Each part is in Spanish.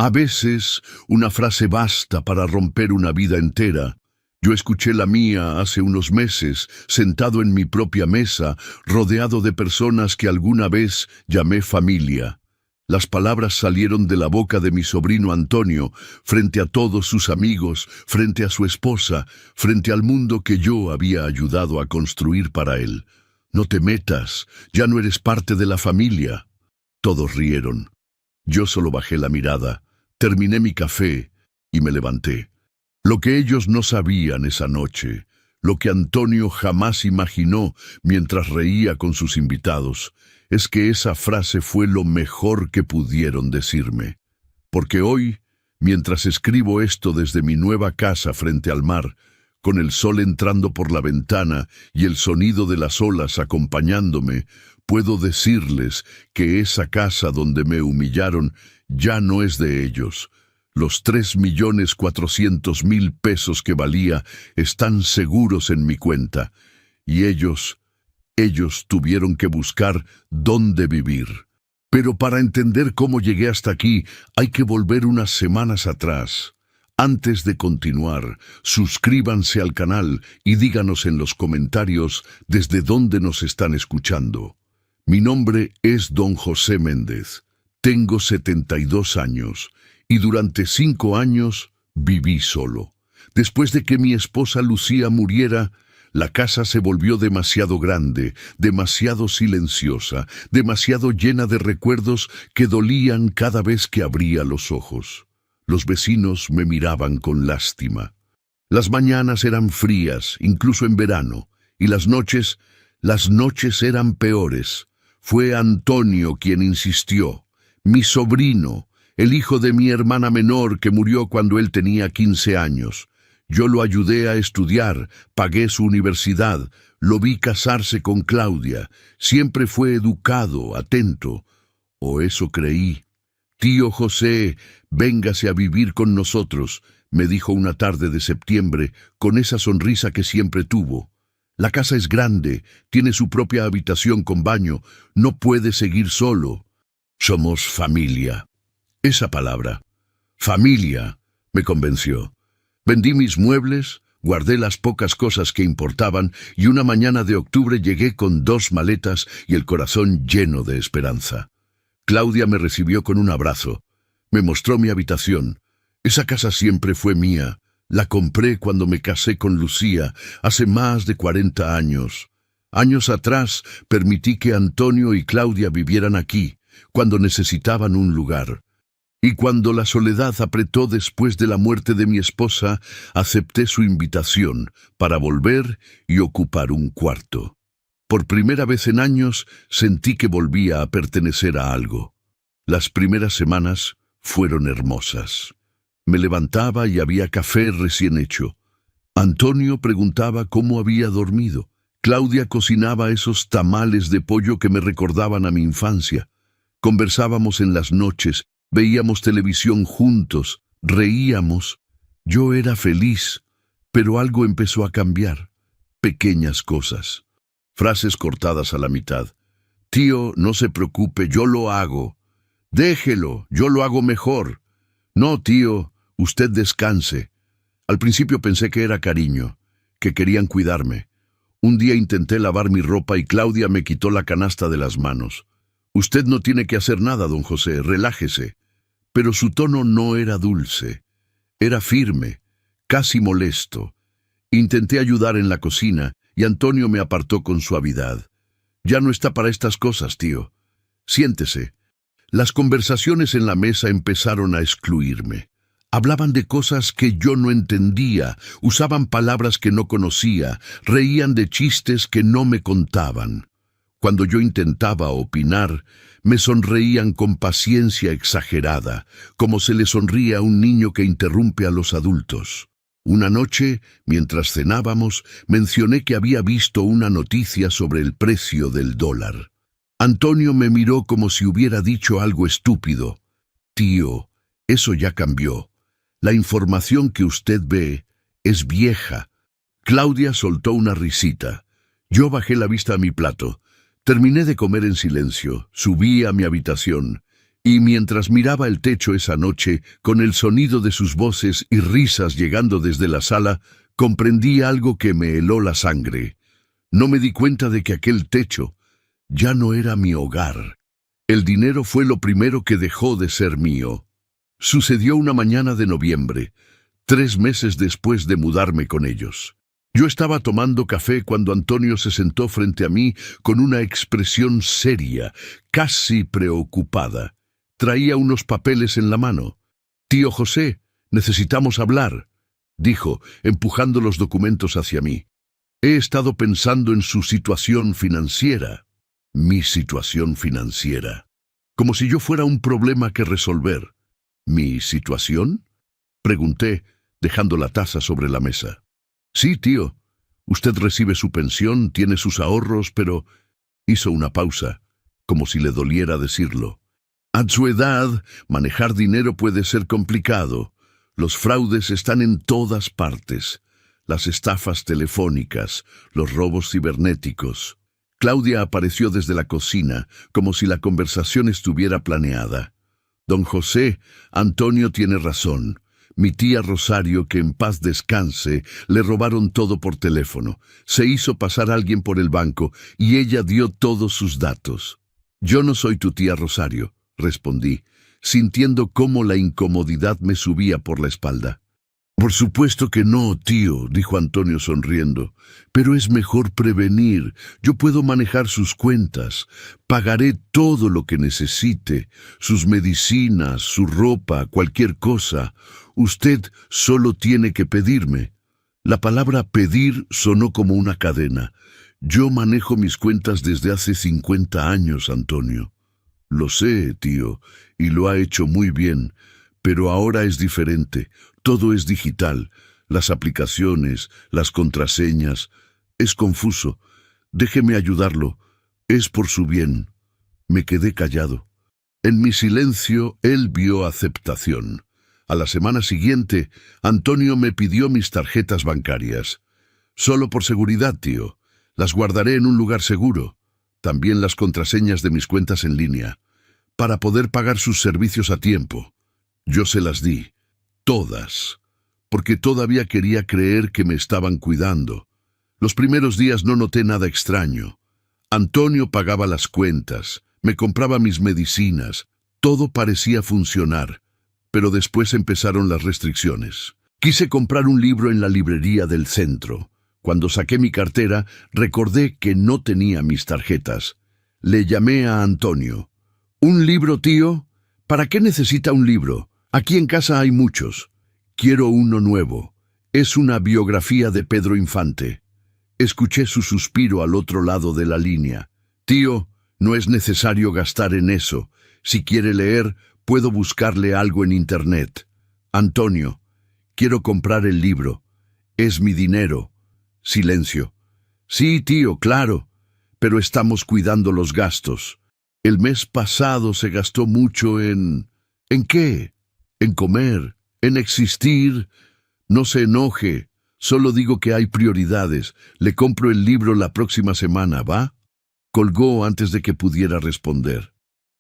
A veces, una frase basta para romper una vida entera. Yo escuché la mía hace unos meses, sentado en mi propia mesa, rodeado de personas que alguna vez llamé familia. Las palabras salieron de la boca de mi sobrino Antonio, frente a todos sus amigos, frente a su esposa, frente al mundo que yo había ayudado a construir para él. No te metas, ya no eres parte de la familia. Todos rieron. Yo solo bajé la mirada, terminé mi café y me levanté. Lo que ellos no sabían esa noche, lo que Antonio jamás imaginó mientras reía con sus invitados, es que esa frase fue lo mejor que pudieron decirme. Porque hoy, mientras escribo esto desde mi nueva casa frente al mar, con el sol entrando por la ventana y el sonido de las olas acompañándome, puedo decirles que esa casa donde me humillaron ya no es de ellos. Los 3.400.000 pesos que valía están seguros en mi cuenta, y ellos tuvieron que buscar dónde vivir. Pero para entender cómo llegué hasta aquí, hay que volver unas semanas atrás. Antes de continuar, suscríbanse al canal y díganos en los comentarios desde dónde nos están escuchando. Mi nombre es Don José Méndez. Tengo 72 años y durante 5 años viví solo. Después de que mi esposa Lucía muriera, la casa se volvió demasiado grande, demasiado silenciosa, demasiado llena de recuerdos que dolían cada vez que abría los ojos. Los vecinos me miraban con lástima. Las mañanas eran frías, incluso en verano, y las noches eran peores. Fue Antonio quien insistió, mi sobrino, el hijo de mi hermana menor que murió cuando él tenía 15 años. Yo lo ayudé a estudiar, pagué su universidad, lo vi casarse con Claudia. Siempre fue educado, atento. O eso creí. Tío José, véngase a vivir con nosotros, me dijo una tarde de septiembre, con esa sonrisa que siempre tuvo. La casa es grande, tiene su propia habitación con baño, no puede seguir solo. Somos familia. Esa palabra, familia, me convenció. Vendí mis muebles, guardé las pocas cosas que importaban y una mañana de octubre llegué con 2 maletas y el corazón lleno de esperanza. Claudia me recibió con un abrazo. Me mostró mi habitación. Esa casa siempre fue mía. La compré cuando me casé con Lucía, hace más de 40 años. Años atrás permití que Antonio y Claudia vivieran aquí, cuando necesitaban un lugar. Y cuando la soledad apretó después de la muerte de mi esposa, acepté su invitación para volver y ocupar un cuarto. Por primera vez en años sentí que volvía a pertenecer a algo. Las primeras semanas fueron hermosas. Me levantaba y había café recién hecho. Antonio preguntaba cómo había dormido. Claudia cocinaba esos tamales de pollo que me recordaban a mi infancia. Conversábamos en las noches, veíamos televisión juntos, reíamos. Yo era feliz, pero algo empezó a cambiar. Pequeñas cosas. Frases cortadas a la mitad. Tío, no se preocupe, yo lo hago. Déjelo, yo lo hago mejor. No, tío, usted descanse. Al principio pensé que era cariño, que querían cuidarme. Un día intenté lavar mi ropa y Claudia me quitó la canasta de las manos. Usted no tiene que hacer nada, don José, relájese. Pero su tono no era dulce. Era firme, casi molesto. Intenté ayudar en la cocina y Antonio me apartó con suavidad. Ya no está para estas cosas, tío. Siéntese. Las conversaciones en la mesa empezaron a excluirme. Hablaban de cosas que yo no entendía, usaban palabras que no conocía, reían de chistes que no me contaban. Cuando yo intentaba opinar, me sonreían con paciencia exagerada, como se le sonríe a un niño que interrumpe a los adultos. Una noche, mientras cenábamos, mencioné que había visto una noticia sobre el precio del dólar. Antonio me miró como si hubiera dicho algo estúpido. Tío, eso ya cambió. La información que usted ve es vieja. Claudia soltó una risita. Yo bajé la vista a mi plato. Terminé de comer en silencio, subí a mi habitación Y mientras miraba el techo esa noche, con el sonido de sus voces y risas llegando desde la sala, comprendí algo que me heló la sangre. No me di cuenta de que aquel techo ya no era mi hogar. El dinero fue lo primero que dejó de ser mío. Sucedió una mañana de noviembre, 3 meses después de mudarme con ellos. Yo estaba tomando café cuando Antonio se sentó frente a mí con una expresión seria, casi preocupada. Traía unos papeles en la mano. «Tío José, necesitamos hablar», dijo, empujando los documentos hacia mí. «He estado pensando en su situación financiera». Mi situación financiera. Como si yo fuera un problema que resolver. ¿Mi situación?, pregunté, dejando la taza sobre la mesa. «Sí, tío. Usted recibe su pensión, tiene sus ahorros, pero...» Hizo una pausa, como si le doliera decirlo. «A su edad, manejar dinero puede ser complicado. Los fraudes están en todas partes. Las estafas telefónicas, los robos cibernéticos». Claudia apareció desde la cocina, como si la conversación estuviera planeada. «Don José, Antonio tiene razón. Mi tía Rosario, que en paz descanse, le robaron todo por teléfono. Se hizo pasar alguien por el banco y ella dio todos sus datos». «Yo no soy tu tía Rosario», respondí, sintiendo cómo la incomodidad me subía por la espalda. «Por supuesto que no, tío», dijo Antonio sonriendo, «pero es mejor prevenir. Yo puedo manejar sus cuentas. Pagaré todo lo que necesite, sus medicinas, su ropa, cualquier cosa. Usted solo tiene que pedirme». La palabra pedir sonó como una cadena. «Yo manejo mis cuentas desde hace 50 años, Antonio». «Lo sé, tío, y lo ha hecho muy bien, pero ahora es diferente. Todo es digital, las aplicaciones, las contraseñas. Es confuso. Déjeme ayudarlo. Es por su bien». Me quedé callado. En mi silencio, él vio aceptación. A la semana siguiente, Antonio me pidió mis tarjetas bancarias. «Solo por seguridad, tío. Las guardaré en un lugar seguro. También las contraseñas de mis cuentas en línea, para poder pagar sus servicios a tiempo». Yo se las di, todas, porque todavía quería creer que me estaban cuidando. Los primeros días no noté nada extraño. Antonio pagaba las cuentas, me compraba mis medicinas, todo parecía funcionar, pero después empezaron las restricciones. Quise comprar un libro en la librería del centro. Cuando saqué mi cartera, recordé que no tenía mis tarjetas. Le llamé a Antonio. «¿Un libro, tío? ¿Para qué necesita un libro? Aquí en casa hay muchos. Quiero uno nuevo. Es una biografía de Pedro Infante». Escuché su suspiro al otro lado de la línea. «Tío, no es necesario gastar en eso. Si quiere leer, puedo buscarle algo en internet». «Antonio, quiero comprar el libro. Es mi dinero». Silencio. «Sí, tío, claro, pero estamos cuidando los gastos. El mes pasado se gastó mucho en... ¿En qué? En comer, en existir. No se enoje, solo digo que hay prioridades. Le compro el libro la próxima semana, ¿va?» Colgó antes de que pudiera responder.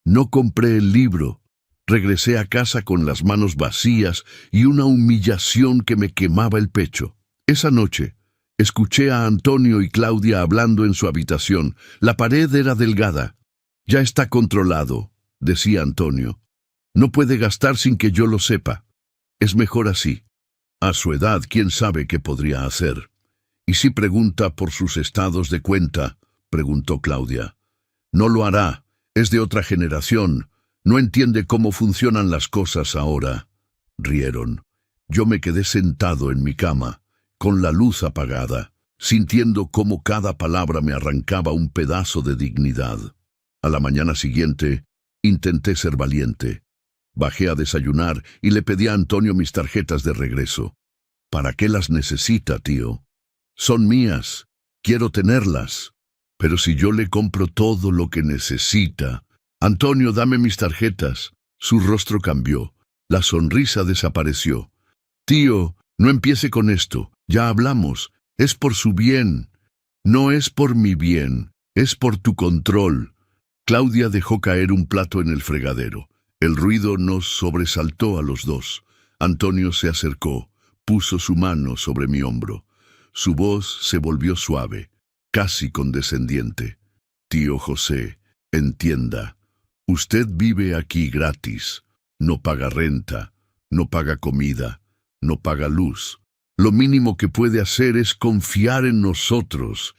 No compré el libro. Regresé a casa con las manos vacías y una humillación que me quemaba el pecho. Esa noche, escuché a Antonio y Claudia hablando en su habitación. La pared era delgada. «Ya está controlado», decía Antonio. «No puede gastar sin que yo lo sepa. Es mejor así. A su edad, quién sabe qué podría hacer». «¿Y si pregunta por sus estados de cuenta?», preguntó Claudia. «No lo hará. Es de otra generación. No entiende cómo funcionan las cosas ahora». Rieron. Yo me quedé sentado en mi cama, con la luz apagada, sintiendo cómo cada palabra me arrancaba un pedazo de dignidad. A la mañana siguiente, intenté ser valiente. Bajé a desayunar y le pedí a Antonio mis tarjetas de regreso. «¿Para qué las necesita, tío?» «Son mías. Quiero tenerlas». «Pero si yo le compro todo lo que necesita...» «Antonio, dame mis tarjetas». Su rostro cambió. La sonrisa desapareció. «Tío, no empiece con esto. Ya hablamos. Es por su bien». «No es por mi bien. Es por tu control». Claudia dejó caer un plato en el fregadero. El ruido nos sobresaltó a los dos. Antonio se acercó, puso su mano sobre mi hombro. Su voz se volvió suave, casi condescendiente. Tío José, entienda, usted vive aquí gratis. No paga renta, no paga comida, no paga luz. Lo mínimo que puede hacer es confiar en nosotros.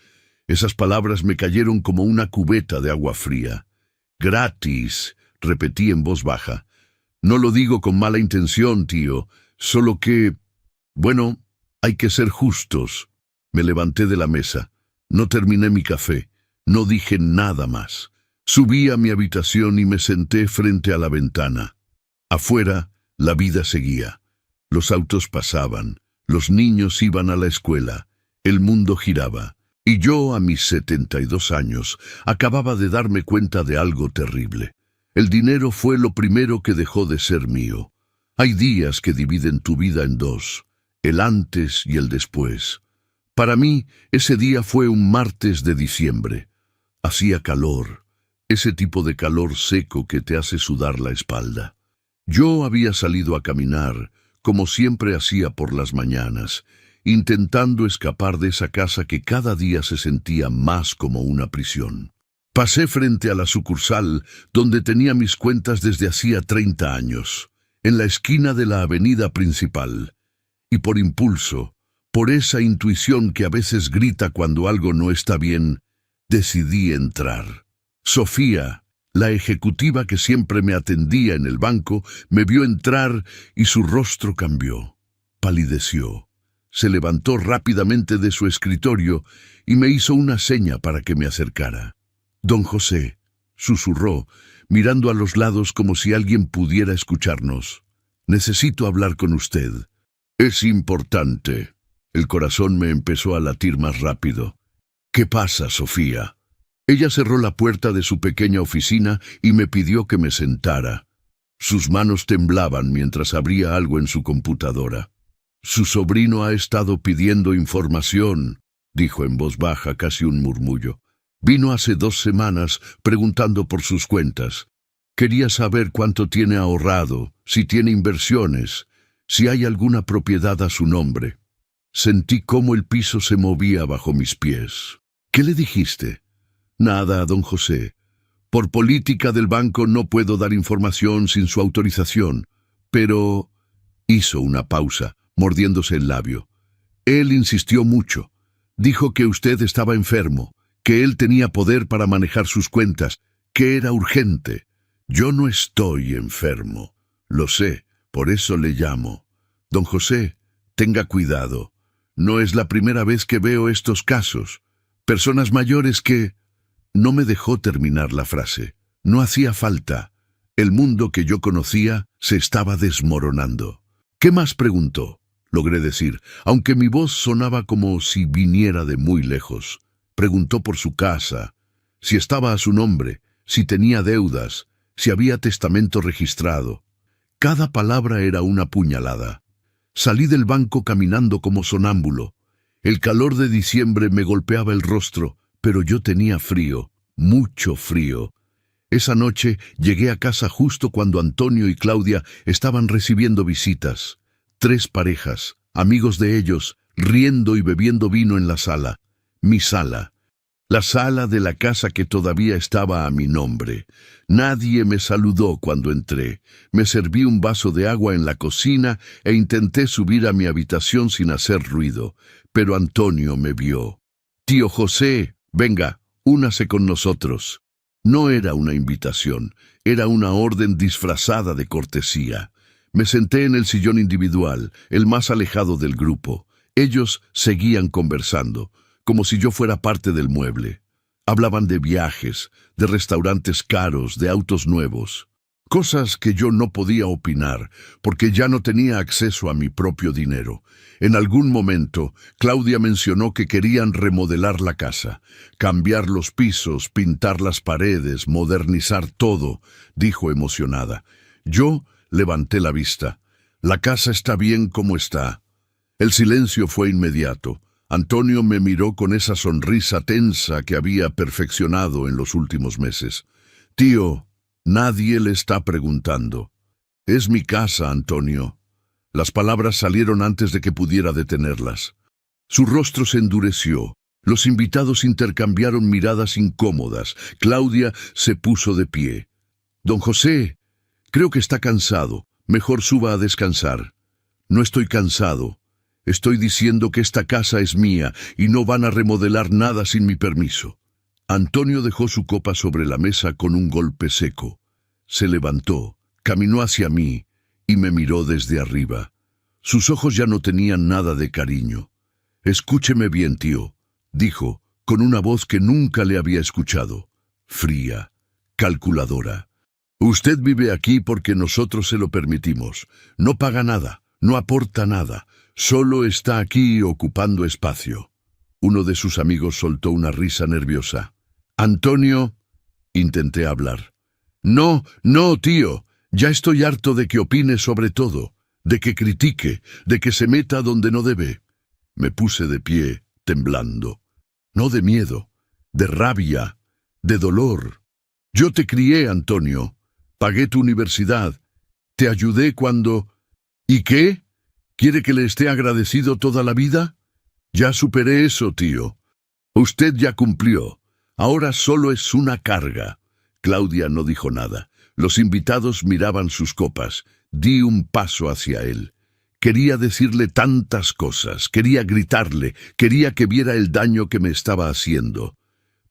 Esas palabras me cayeron como una cubeta de agua fría. Gratis, repetí en voz baja. No lo digo con mala intención, tío, solo que... Bueno, hay que ser justos. Me levanté de la mesa. No terminé mi café. No dije nada más. Subí a mi habitación y me senté frente a la ventana. Afuera, la vida seguía. Los autos pasaban. Los niños iban a la escuela. El mundo giraba. Y yo, a mis 72 años, acababa de darme cuenta de algo terrible. El dinero fue lo primero que dejó de ser mío. Hay días que dividen tu vida en dos, el antes y el después. Para mí, ese día fue un martes de diciembre. Hacía calor, ese tipo de calor seco que te hace sudar la espalda. Yo había salido a caminar, como siempre hacía por las mañanas, intentando escapar de esa casa que cada día se sentía más como una prisión. Pasé frente a la sucursal donde tenía mis cuentas desde hacía 30 años, en la esquina de la avenida principal, y por impulso, por esa intuición que a veces grita cuando algo no está bien, decidí entrar. Sofía, la ejecutiva que siempre me atendía en el banco, me vio entrar y su rostro cambió. Palideció. Se levantó rápidamente de su escritorio y me hizo una seña para que me acercara. «Don José», susurró, mirando a los lados como si alguien pudiera escucharnos. «Necesito hablar con usted». «Es importante». El corazón me empezó a latir más rápido. «¿Qué pasa, Sofía?» Ella cerró la puerta de su pequeña oficina y me pidió que me sentara. Sus manos temblaban mientras abría algo en su computadora. «Su sobrino ha estado pidiendo información», dijo en voz baja, casi un murmullo. «Vino hace 2 semanas preguntando por sus cuentas. Quería saber cuánto tiene ahorrado, si tiene inversiones, si hay alguna propiedad a su nombre». Sentí cómo el piso se movía bajo mis pies. «¿Qué le dijiste?» «Nada, don José. Por política del banco no puedo dar información sin su autorización. Pero...» Hizo una pausa, mordiéndose el labio. «Él insistió mucho. Dijo que usted estaba enfermo, que él tenía poder para manejar sus cuentas, que era urgente. Yo no estoy enfermo. Lo sé, por eso le llamo. Don José, tenga cuidado. No es la primera vez que veo estos casos. Personas mayores que...» No me dejó terminar la frase. No hacía falta. El mundo que yo conocía se estaba desmoronando. «¿Qué más?», preguntó. Logré decir, aunque mi voz sonaba como si viniera de muy lejos. Preguntó por su casa, si estaba a su nombre, si tenía deudas, si había testamento registrado. Cada palabra era una puñalada. Salí del banco caminando como sonámbulo. El calor de diciembre me golpeaba el rostro, pero yo tenía frío, mucho frío. Esa noche llegué a casa justo cuando Antonio y Claudia estaban recibiendo visitas. 3 parejas, amigos de ellos, riendo y bebiendo vino en la sala. Mi sala. La sala de la casa que todavía estaba a mi nombre. Nadie me saludó cuando entré. Me serví un vaso de agua en la cocina e intenté subir a mi habitación sin hacer ruido. Pero Antonio me vio. «Tío José, venga, únase con nosotros». No era una invitación, era una orden disfrazada de cortesía. Me senté en el sillón individual, el más alejado del grupo. Ellos seguían conversando, como si yo fuera parte del mueble. Hablaban de viajes, de restaurantes caros, de autos nuevos. Cosas que yo no podía opinar, porque ya no tenía acceso a mi propio dinero. En algún momento, Claudia mencionó que querían remodelar la casa, cambiar los pisos, pintar las paredes, modernizar todo, dijo emocionada. Yo levanté la vista. «La casa está bien como está». El silencio fue inmediato. Antonio me miró con esa sonrisa tensa que había perfeccionado en los últimos meses. «Tío, Nadie le está preguntando. Es mi casa, Antonio. Las palabras salieron antes de que pudiera detenerlas. Su rostro se endureció. Los invitados intercambiaron miradas incómodas. Claudia se puso de pie. Don José, creo que está cansado. Mejor suba a descansar. No estoy cansado. Estoy diciendo que esta casa es mía y no van a remodelar nada sin mi permiso. Antonio dejó su copa sobre la mesa con un golpe seco. Se levantó, caminó hacia mí y me miró desde arriba. Sus ojos ya no tenían nada de cariño. «Escúcheme bien, tío», dijo, con una voz que nunca le había escuchado. Fría, calculadora. «Usted vive aquí porque nosotros se lo permitimos. No paga nada, no aporta nada. Solo está aquí ocupando espacio». Uno de sus amigos soltó una risa nerviosa. «Antonio», intenté hablar. «No, no, tío. Ya estoy harto de que opine sobre todo, de que critique, de que se meta donde no debe». Me puse de pie, temblando. No de miedo, de rabia, de dolor. Yo te crié, Antonio. Pagué tu universidad. Te ayudé cuando... ¿Y qué? ¿Quiere que le esté agradecido toda la vida? Ya superé eso, tío. Usted ya cumplió. Ahora solo es una carga. Claudia no dijo nada. Los invitados miraban sus copas. Di un paso hacia él. Quería decirle tantas cosas, quería gritarle, quería que viera el daño que me estaba haciendo.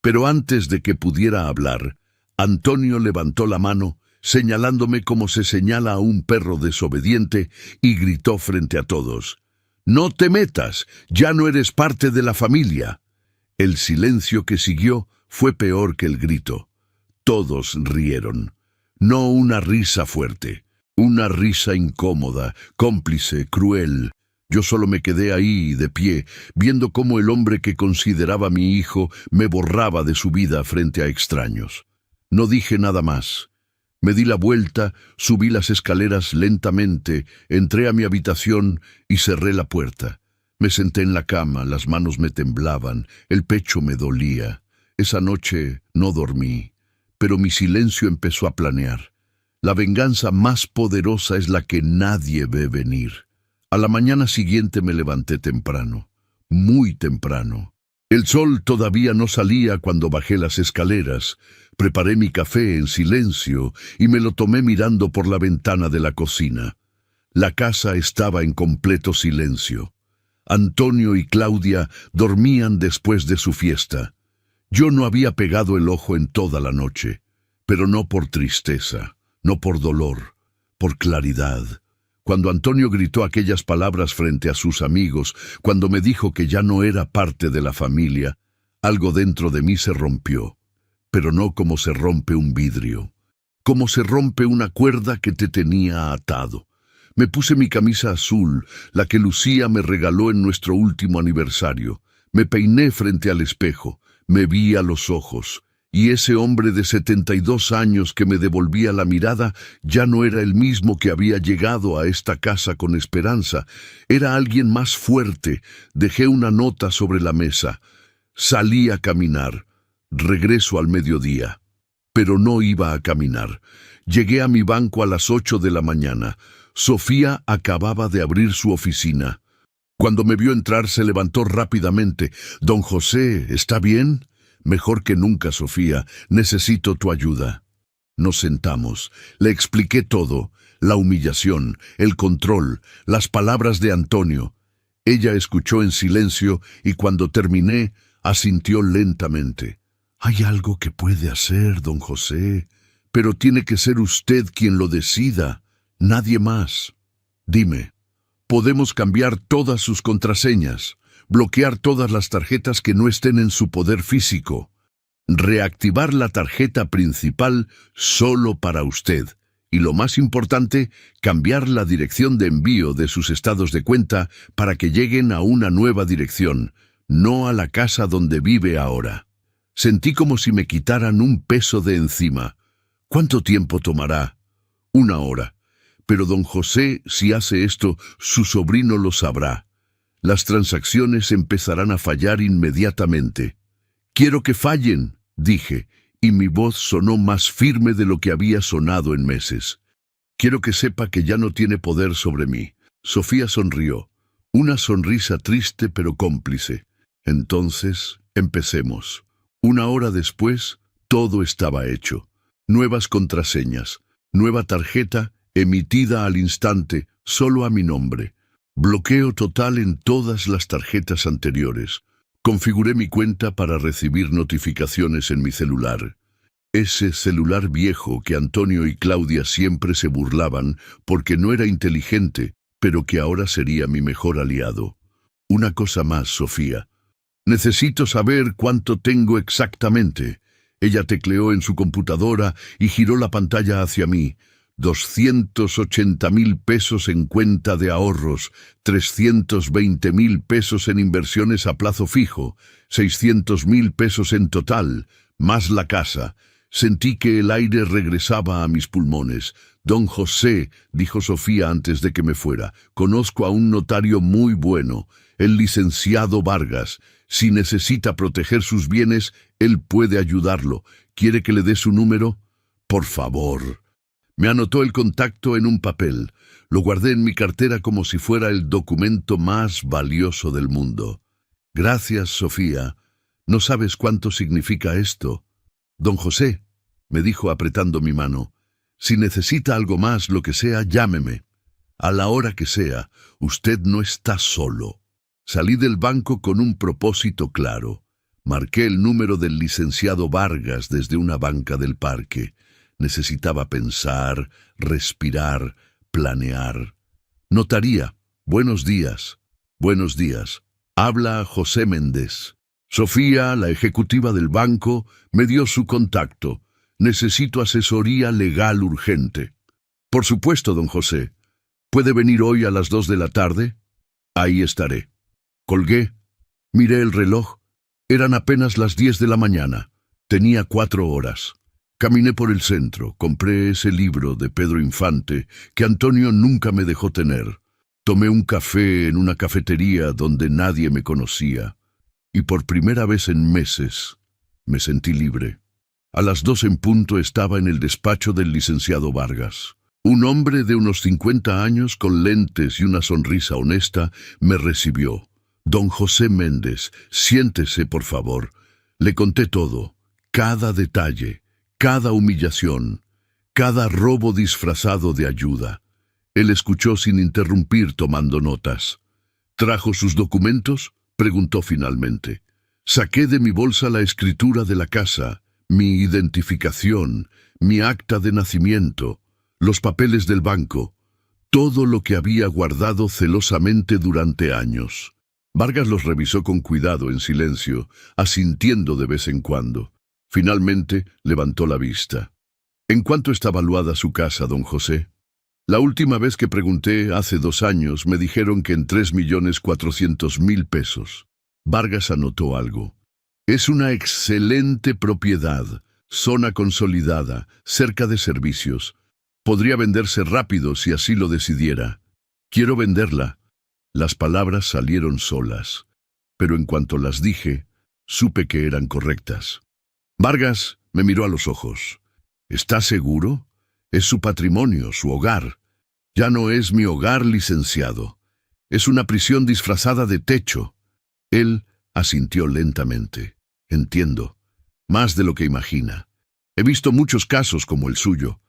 Pero antes de que pudiera hablar, Antonio levantó la mano, señalándome como se señala a un perro desobediente, y gritó frente a todos: «¡No te metas! ¡Ya no eres parte de la familia!». El silencio que siguió fue peor que el grito. Todos rieron. No una risa fuerte. Una risa incómoda, cómplice, cruel. Yo solo me quedé ahí, de pie, viendo cómo el hombre que consideraba mi hijo me borraba de su vida frente a extraños. No dije nada más. Me di la vuelta, subí las escaleras lentamente, entré a mi habitación y cerré la puerta. Me senté en la cama, las manos me temblaban, el pecho me dolía. Esa noche no dormí, pero mi silencio empezó a planear. La venganza más poderosa es la que nadie ve venir. A la mañana siguiente me levanté temprano, muy temprano. El sol todavía no salía cuando bajé las escaleras. Preparé mi café en silencio y me lo tomé mirando por la ventana de la cocina. La casa estaba en completo silencio. Antonio y Claudia dormían después de su fiesta. Yo no había pegado el ojo en toda la noche, pero no por tristeza. No por dolor, por claridad. Cuando Antonio gritó aquellas palabras frente a sus amigos, cuando me dijo que ya no era parte de la familia, algo dentro de mí se rompió, pero no como se rompe un vidrio, como se rompe una cuerda que te tenía atado. Me puse mi camisa azul, la que Lucía me regaló en nuestro último aniversario. Me peiné frente al espejo, me vi a los ojos. Y ese hombre de 72 años que me devolvía la mirada ya no era el mismo que había llegado a esta casa con esperanza. Era alguien más fuerte. Dejé una nota sobre la mesa. Salí a caminar. Regreso al mediodía. Pero no iba a caminar. Llegué a mi banco a las 8 de la mañana. Sofía acababa de abrir su oficina. Cuando me vio entrar se levantó rápidamente. «Don José, ¿está bien?» «Mejor que nunca, Sofía. Necesito tu ayuda». Nos sentamos. Le expliqué todo. La humillación, el control, las palabras de Antonio. Ella escuchó en silencio y cuando terminé, asintió lentamente. «Hay algo que puede hacer, don José, pero tiene que ser usted quien lo decida, nadie más. Dime, podemos cambiar todas sus contraseñas, bloquear todas las tarjetas que no estén en su poder físico, reactivar la tarjeta principal solo para usted y, lo más importante, cambiar la dirección de envío de sus estados de cuenta para que lleguen a una nueva dirección, no a la casa donde vive ahora». Sentí como si me quitaran un peso de encima. ¿Cuánto tiempo tomará? 1 hora. Pero don José, si hace esto, su sobrino lo sabrá. Las transacciones empezarán a fallar inmediatamente. «Quiero que fallen», dije, y mi voz sonó más firme de lo que había sonado en meses. Quiero que sepa que ya no tiene poder sobre mí. Sofía sonrió, una sonrisa triste pero cómplice. Entonces, empecemos. 1 hora después, todo estaba hecho. Nuevas contraseñas, nueva tarjeta, emitida al instante, solo a mi nombre. Bloqueo total en todas las tarjetas anteriores. Configuré mi cuenta para recibir notificaciones en mi celular. Ese celular viejo que Antonio y Claudia siempre se burlaban porque no era inteligente, pero que ahora sería mi mejor aliado. Una cosa más, Sofía. Necesito saber cuánto tengo exactamente. Ella tecleó en su computadora y giró la pantalla hacia mí. 280.000 pesos en cuenta de ahorros, 320.000 pesos en inversiones a plazo fijo, 600.000 pesos en total, más la casa. Sentí que el aire regresaba a mis pulmones. Don José, dijo Sofía antes de que me fuera, conozco a un notario muy bueno, el licenciado Vargas. Si necesita proteger sus bienes, él puede ayudarlo. ¿Quiere que le dé su número? Por favor. Me anotó el contacto en un papel. Lo guardé en mi cartera como si fuera el documento más valioso del mundo. Gracias, Sofía. No sabes cuánto significa esto. Don José, me dijo apretando mi mano, si necesita algo más, lo que sea, llámeme. A la hora que sea, usted no está solo. Salí del banco con un propósito claro. Marqué el número del licenciado Vargas desde una banca del parque. Necesitaba pensar, respirar, planear. Notaría. Buenos días. Buenos días. Habla José Méndez. Sofía, la ejecutiva del banco, me dio su contacto. Necesito asesoría legal urgente. Por supuesto, don José. ¿Puede venir hoy a las 2 de la tarde? Ahí estaré. Colgué. Miré el reloj. Eran apenas las 10 de la mañana. Tenía 4 horas. Caminé por el centro, compré ese libro de Pedro Infante que Antonio nunca me dejó tener. Tomé un café en una cafetería donde nadie me conocía. Y por primera vez en meses me sentí libre. A las 2 en punto estaba en el despacho del licenciado Vargas. Un hombre de unos 50 años con lentes y una sonrisa honesta me recibió. Don José Méndez, siéntese por favor. Le conté todo, cada detalle, cada humillación, cada robo disfrazado de ayuda. Él escuchó sin interrumpir tomando notas. ¿Trajo sus documentos?, preguntó finalmente. Saqué de mi bolsa la escritura de la casa, mi identificación, mi acta de nacimiento, los papeles del banco, todo lo que había guardado celosamente durante años. Vargas los revisó con cuidado en silencio, asintiendo de vez en cuando. Finalmente levantó la vista. ¿En cuánto está valuada su casa, don José? La última vez que pregunté, hace 2 años, me dijeron que en 3.400.000 pesos. Vargas anotó algo. Es una excelente propiedad, zona consolidada, cerca de servicios. Podría venderse rápido si así lo decidiera. Quiero venderla. Las palabras salieron solas, pero en cuanto las dije, supe que eran correctas. Vargas me miró a los ojos. ¿Está seguro? Es su patrimonio, su hogar. Ya no es mi hogar, licenciado. Es una prisión disfrazada de techo. Él asintió lentamente. Entiendo. Más de lo que imagina. He visto muchos casos como el suyo.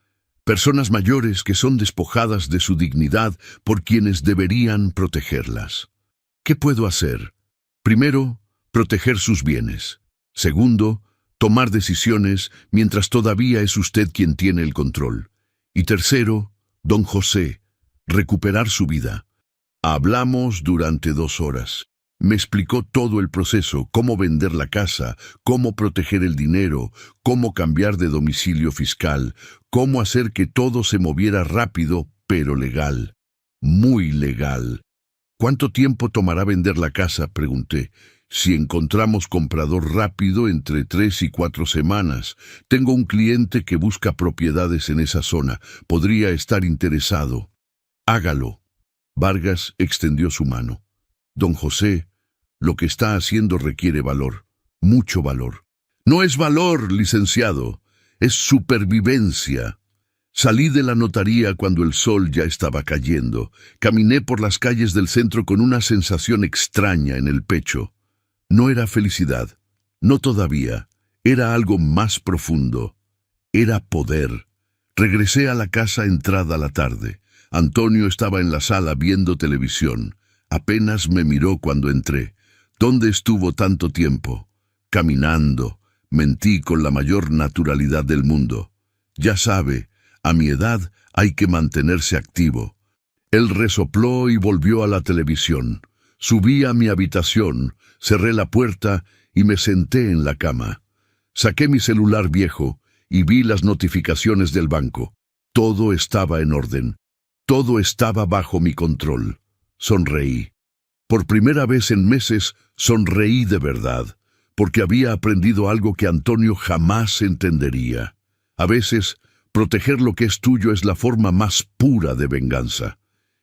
Personas mayores que son despojadas de su dignidad por quienes deberían protegerlas. ¿Qué puedo hacer? Primero, proteger sus bienes. Segundo, tomar decisiones mientras todavía es usted quien tiene el control. Y tercero, don José, recuperar su vida. Hablamos durante 2 horas. Me explicó todo el proceso, cómo vender la casa, cómo proteger el dinero, cómo cambiar de domicilio fiscal, cómo hacer que todo se moviera rápido, pero legal. Muy legal. ¿Cuánto tiempo tomará vender la casa?, pregunté. Si encontramos comprador rápido, entre 3 y 4 semanas. Tengo un cliente que busca propiedades en esa zona. Podría estar interesado. Hágalo. Vargas extendió su mano. Don José, lo que está haciendo requiere valor, mucho valor. No es valor, licenciado, es supervivencia. Salí de la notaría cuando el sol ya estaba cayendo. Caminé por las calles del centro con una sensación extraña en el pecho. No era felicidad, no todavía, era algo más profundo. Era poder. Regresé a la casa entrada la tarde. Antonio estaba en la sala viendo televisión. Apenas me miró cuando entré. ¿Dónde estuvo tanto tiempo? Caminando. Mentí con la mayor naturalidad del mundo. Ya sabe, a mi edad hay que mantenerse activo. Él resopló y volvió a la televisión. Subí a mi habitación, cerré la puerta y me senté en la cama. Saqué mi celular viejo y vi las notificaciones del banco. Todo estaba en orden. Todo estaba bajo mi control. Sonreí. Por primera vez en meses, sonreí de verdad, porque había aprendido algo que Antonio jamás entendería. A veces, proteger lo que es tuyo es la forma más pura de venganza.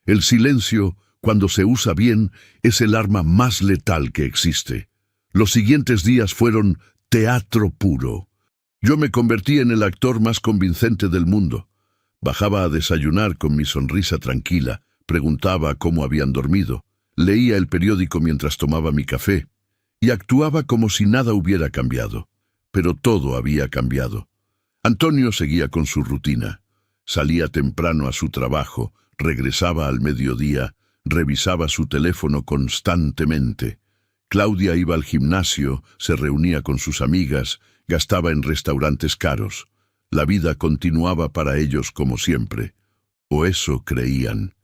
El silencio, cuando se usa bien, es el arma más letal que existe. Los siguientes días fueron teatro puro. Yo me convertí en el actor más convincente del mundo. Bajaba a desayunar con mi sonrisa tranquila, preguntaba cómo habían dormido, leía el periódico mientras tomaba mi café, y actuaba como si nada hubiera cambiado. Pero todo había cambiado. Antonio seguía con su rutina. Salía temprano a su trabajo, regresaba al mediodía, revisaba su teléfono constantemente. Claudia iba al gimnasio, se reunía con sus amigas, gastaba en restaurantes caros. La vida continuaba para ellos como siempre. O eso creían.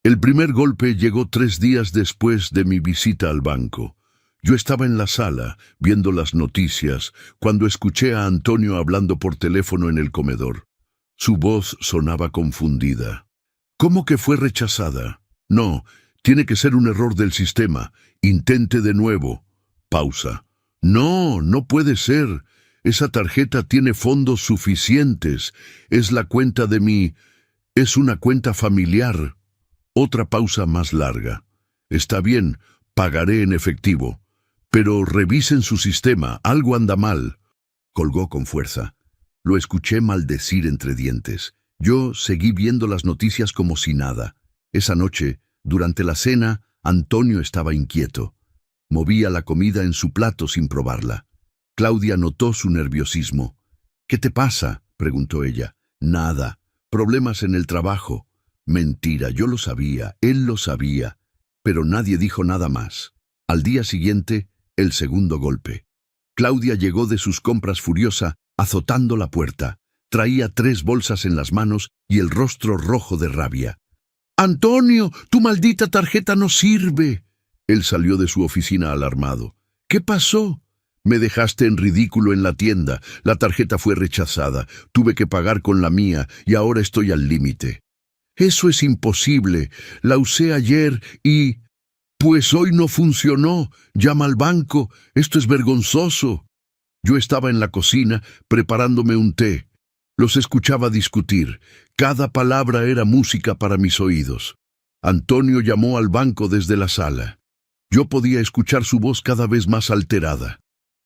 El primer golpe llegó 3 días después de mi visita al banco. Yo estaba en la sala, viendo las noticias, cuando escuché a Antonio hablando por teléfono en el comedor. Su voz sonaba confundida. ¿Cómo que fue rechazada? No, tiene que ser un error del sistema. Intente de nuevo. Pausa. No, no puede ser. Esa tarjeta tiene fondos suficientes. Es la cuenta de mi... Es una cuenta familiar. Otra pausa más larga. Está bien, pagaré en efectivo. Pero revisen su sistema, algo anda mal. Colgó con fuerza. Lo escuché maldecir entre dientes. Yo seguí viendo las noticias como si nada. Esa noche, durante la cena, Antonio estaba inquieto. Movía la comida en su plato sin probarla. Claudia notó su nerviosismo. ¿Qué te pasa?, preguntó ella. Nada. Problemas en el trabajo. Mentira, yo lo sabía, él lo sabía. Pero nadie dijo nada más. Al día siguiente, el segundo golpe. Claudia llegó de sus compras furiosa, azotando la puerta. Traía 3 bolsas en las manos y el rostro rojo de rabia. «¡Antonio, tu maldita tarjeta no sirve!». Él salió de su oficina alarmado. «¿Qué pasó?». «Me dejaste en ridículo en la tienda. La tarjeta fue rechazada. Tuve que pagar con la mía y ahora estoy al límite». «Eso es imposible. La usé ayer y...». «Pues hoy no funcionó. Llama al banco. Esto es vergonzoso». Yo estaba en la cocina preparándome un té. Los escuchaba discutir. Cada palabra era música para mis oídos. Antonio llamó al banco desde la sala. Yo podía escuchar su voz cada vez más alterada.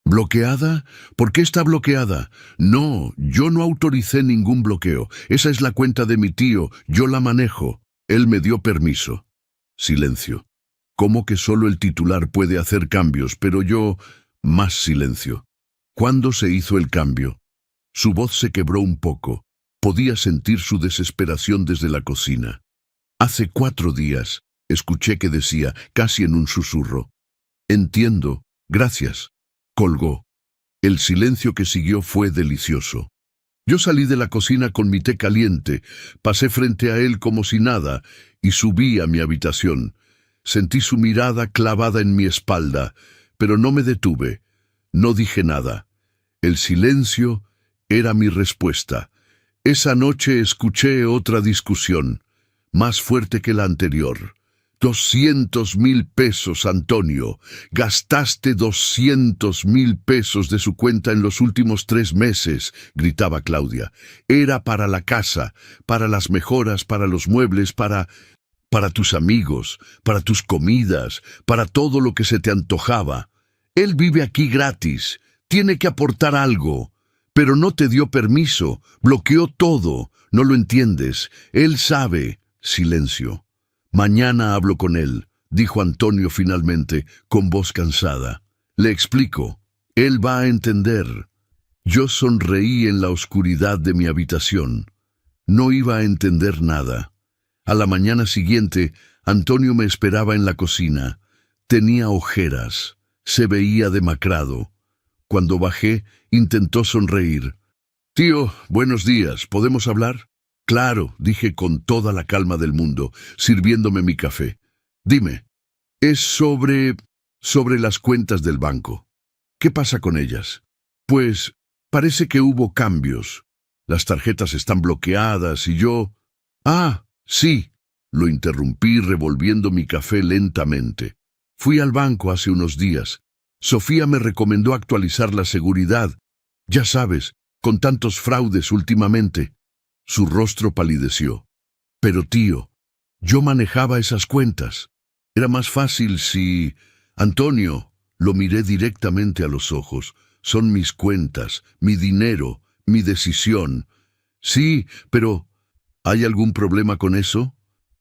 ¿Bloqueada? ¿Por qué está bloqueada? No, yo no autoricé ningún bloqueo. Esa es la cuenta de mi tío. Yo la manejo. Él me dio permiso. Silencio. ¿Cómo que solo el titular puede hacer cambios, pero yo... Más silencio. ¿Cuándo se hizo el cambio? Su voz se quebró un poco. Podía sentir su desesperación desde la cocina. Hace 4 días, escuché que decía, casi en un susurro. Entiendo, gracias. Colgó. El silencio que siguió fue delicioso. Yo salí de la cocina con mi té caliente, pasé frente a él como si nada y subí a mi habitación. Sentí su mirada clavada en mi espalda, pero no me detuve. No dije nada. El silencio era mi respuesta. Esa noche escuché otra discusión, más fuerte que la anterior. 200,000 pesos, Antonio. Gastaste 200,000 pesos de su cuenta en los últimos 3 meses, gritaba Claudia. Era para la casa, para las mejoras, para los muebles, para tus amigos, para tus comidas, para todo lo que se te antojaba. Él vive aquí gratis. Tiene que aportar algo. Pero no te dio permiso, bloqueó todo. No lo entiendes. Él sabe. Silencio. Mañana hablo con él, dijo Antonio finalmente, con voz cansada. Le explico. Él va a entender. Yo sonreí en la oscuridad de mi habitación. No iba a entender nada. A la mañana siguiente, Antonio me esperaba en la cocina. Tenía ojeras. Se veía demacrado. Cuando bajé, intentó sonreír. «Tío, buenos días. ¿Podemos hablar?» «Claro», dije con toda la calma del mundo, sirviéndome mi café. «Dime». «Es sobre las cuentas del banco. ¿Qué pasa con ellas?» «Pues, parece que hubo cambios. Las tarjetas están bloqueadas y yo...» «Ah, sí», lo interrumpí revolviendo mi café lentamente. «Fui al banco hace unos días. Sofía me recomendó actualizar la seguridad. Ya sabes, con tantos fraudes últimamente». Su rostro palideció. «Pero tío, yo manejaba esas cuentas. Era más fácil si...» «Antonio», lo miré directamente a los ojos. «Son mis cuentas, mi dinero, mi decisión». «Sí, pero... ¿hay algún problema con eso?»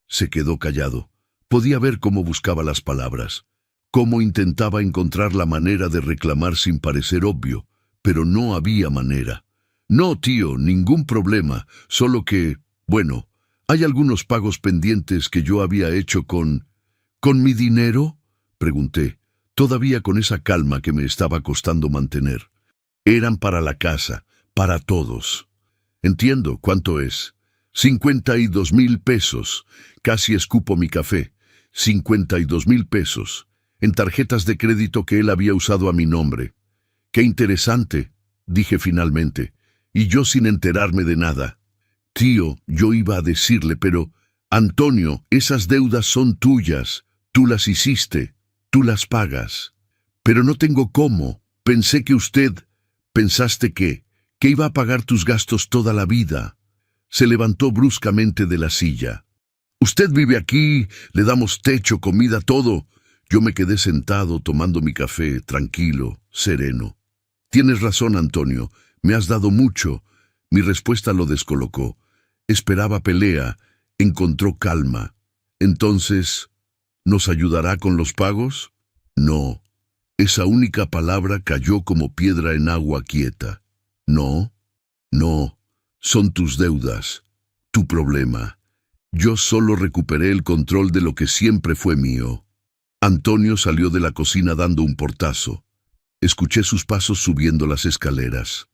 Se quedó callado. Podía ver cómo buscaba las palabras, cómo intentaba encontrar la manera de reclamar sin parecer obvio, pero no había manera. «No, tío, ningún problema, solo que, bueno, hay algunos pagos pendientes que yo había hecho con... ¿Con mi dinero?», pregunté, todavía con esa calma que me estaba costando mantener. «Eran para la casa, para todos». «Entiendo, ¿cuánto es?» 52,000 pesos. Casi escupo mi café. 52,000 pesos. En tarjetas de crédito que él había usado a mi nombre. «Qué interesante», dije finalmente, y yo sin enterarme de nada. «Tío», yo iba a decirle, pero... «Antonio, esas deudas son tuyas. Tú las hiciste. Tú las pagas». «Pero no tengo cómo. Pensé que usted... ¿Pensaste qué? Que iba a pagar tus gastos toda la vida». Se levantó bruscamente de la silla. «Usted vive aquí, le damos techo, comida, todo». Yo me quedé sentado tomando mi café, tranquilo, sereno. «Tienes razón, Antonio. Me has dado mucho». Mi respuesta lo descolocó. Esperaba pelea, encontró calma. «Entonces, ¿nos ayudará con los pagos?» «No». Esa única palabra cayó como piedra en agua quieta. «No, no. Son tus deudas, tu problema. Yo solo recuperé el control de lo que siempre fue mío». Antonio salió de la cocina dando un portazo. Escuché sus pasos subiendo las escaleras.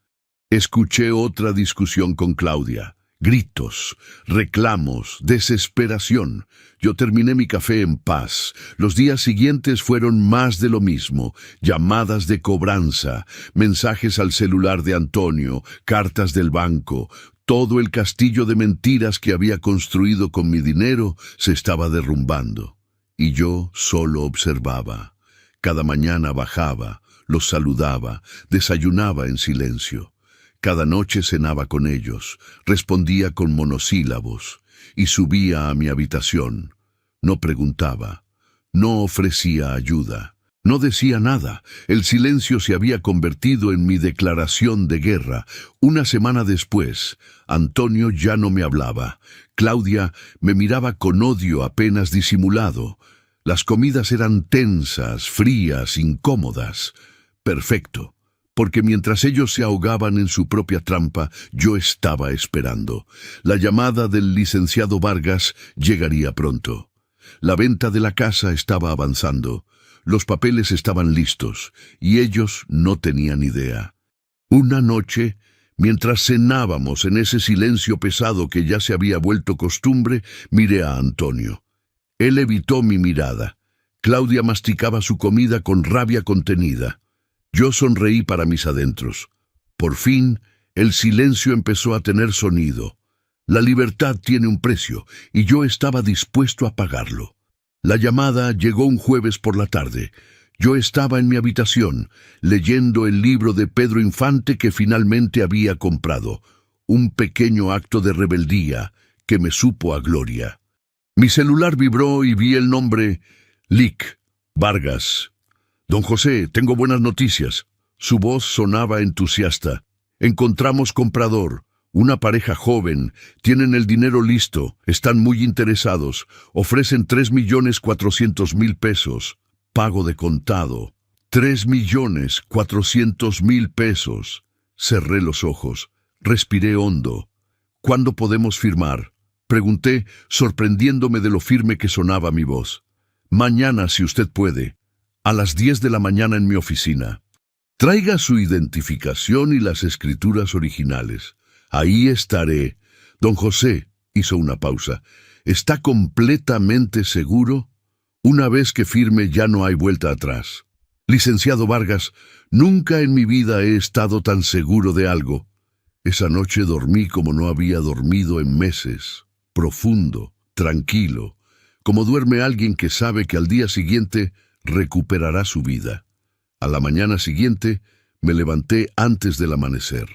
Escuché otra discusión con Claudia. Gritos, reclamos, desesperación. Yo terminé mi café en paz. Los días siguientes fueron más de lo mismo. Llamadas de cobranza, mensajes al celular de Antonio, cartas del banco. Todo el castillo de mentiras que había construido con mi dinero se estaba derrumbando. Y yo solo observaba. Cada mañana bajaba, los saludaba, desayunaba en silencio. Cada noche cenaba con ellos, respondía con monosílabos y subía a mi habitación. No preguntaba, no ofrecía ayuda, no decía nada. El silencio se había convertido en mi declaración de guerra. Una semana después, Antonio ya no me hablaba. Claudia me miraba con odio apenas disimulado. Las comidas eran tensas, frías, incómodas. Perfecto. Porque mientras ellos se ahogaban en su propia trampa, yo estaba esperando. La llamada del licenciado Vargas llegaría pronto. La venta de la casa estaba avanzando. Los papeles estaban listos, y ellos no tenían idea. Una noche, mientras cenábamos en ese silencio pesado que ya se había vuelto costumbre, miré a Antonio. Él evitó mi mirada. Claudia masticaba su comida con rabia contenida. Yo sonreí para mis adentros. Por fin, el silencio empezó a tener sonido. La libertad tiene un precio, y yo estaba dispuesto a pagarlo. La llamada llegó un jueves por la tarde. Yo estaba en mi habitación, leyendo el libro de Pedro Infante que finalmente había comprado. Un pequeño acto de rebeldía que me supo a gloria. Mi celular vibró y vi el nombre Lic Vargas. «Don José, tengo buenas noticias. Su voz sonaba entusiasta. Encontramos comprador. Una pareja joven. Tienen el dinero listo. Están muy interesados. Ofrecen 3.400.000 pesos. Pago de contado. 3.400.000 pesos. Cerré los ojos. Respiré hondo. ¿Cuándo podemos firmar? Pregunté, sorprendiéndome de lo firme que sonaba mi voz. Mañana, si usted puede. A las 10 de la mañana en mi oficina. Traiga su identificación y las escrituras originales. Ahí estaré. Don José hizo una pausa. ¿Está completamente seguro? Una vez que firme ya no hay vuelta atrás. Licenciado Vargas, nunca en mi vida he estado tan seguro de algo. Esa noche dormí como no había dormido en meses, profundo, tranquilo, como duerme alguien que sabe que al día siguiente recuperará su vida. A la mañana siguiente me levanté antes del amanecer.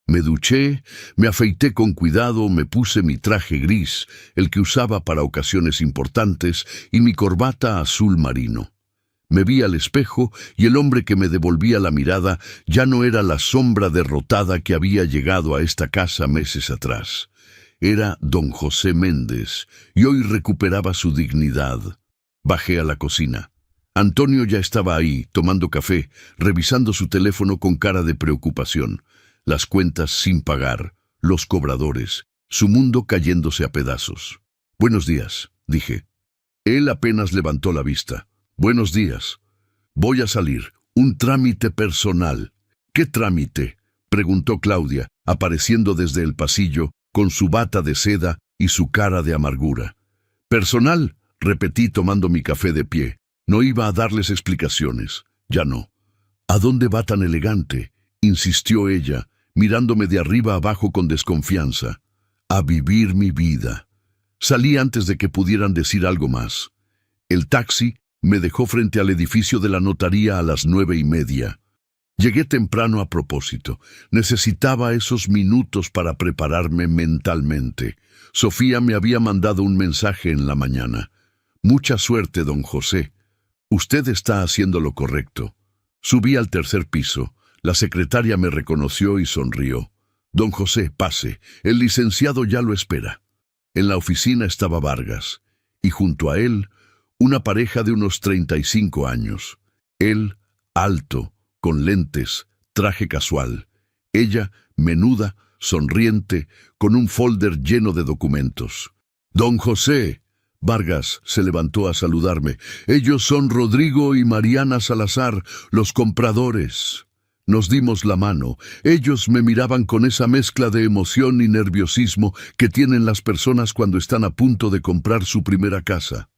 Me duché, me afeité con cuidado, me puse mi traje gris, el que usaba para ocasiones importantes, y mi corbata azul marino. Me vi al espejo y el hombre que me devolvía la mirada ya no era la sombra derrotada que había llegado a esta casa meses atrás. Era don José Méndez y hoy recuperaba su dignidad. Bajé a la cocina. Antonio ya estaba ahí, tomando café, revisando su teléfono con cara de preocupación. Las cuentas sin pagar, los cobradores, su mundo cayéndose a pedazos. «Buenos días», dije. Él apenas levantó la vista. «Buenos días. Voy a salir. Un trámite personal». «¿Qué trámite?», preguntó Claudia, apareciendo desde el pasillo, con su bata de seda y su cara de amargura. «Personal», repetí tomando mi café de pie. No iba a darles explicaciones. Ya no. «¿A dónde va tan elegante?», insistió ella, mirándome de arriba abajo con desconfianza. «A vivir mi vida». Salí antes de que pudieran decir algo más. El taxi me dejó frente al edificio de la notaría a las 9:30. Llegué temprano a propósito. Necesitaba esos minutos para prepararme mentalmente. Sofía me había mandado un mensaje en la mañana. «Mucha suerte, don José. Usted está haciendo lo correcto». Subí al tercer piso. La secretaria me reconoció y sonrió. «Don José, pase. El licenciado ya lo espera». En la oficina estaba Vargas, y junto a él, una pareja de unos 35 años. Él, alto, con lentes, traje casual. Ella, menuda, sonriente, con un folder lleno de documentos. «Don José». Vargas se levantó a saludarme. «Ellos son Rodrigo y Mariana Salazar, los compradores». Nos dimos la mano. Ellos me miraban con esa mezcla de emoción y nerviosismo que tienen las personas cuando están a punto de comprar su primera casa.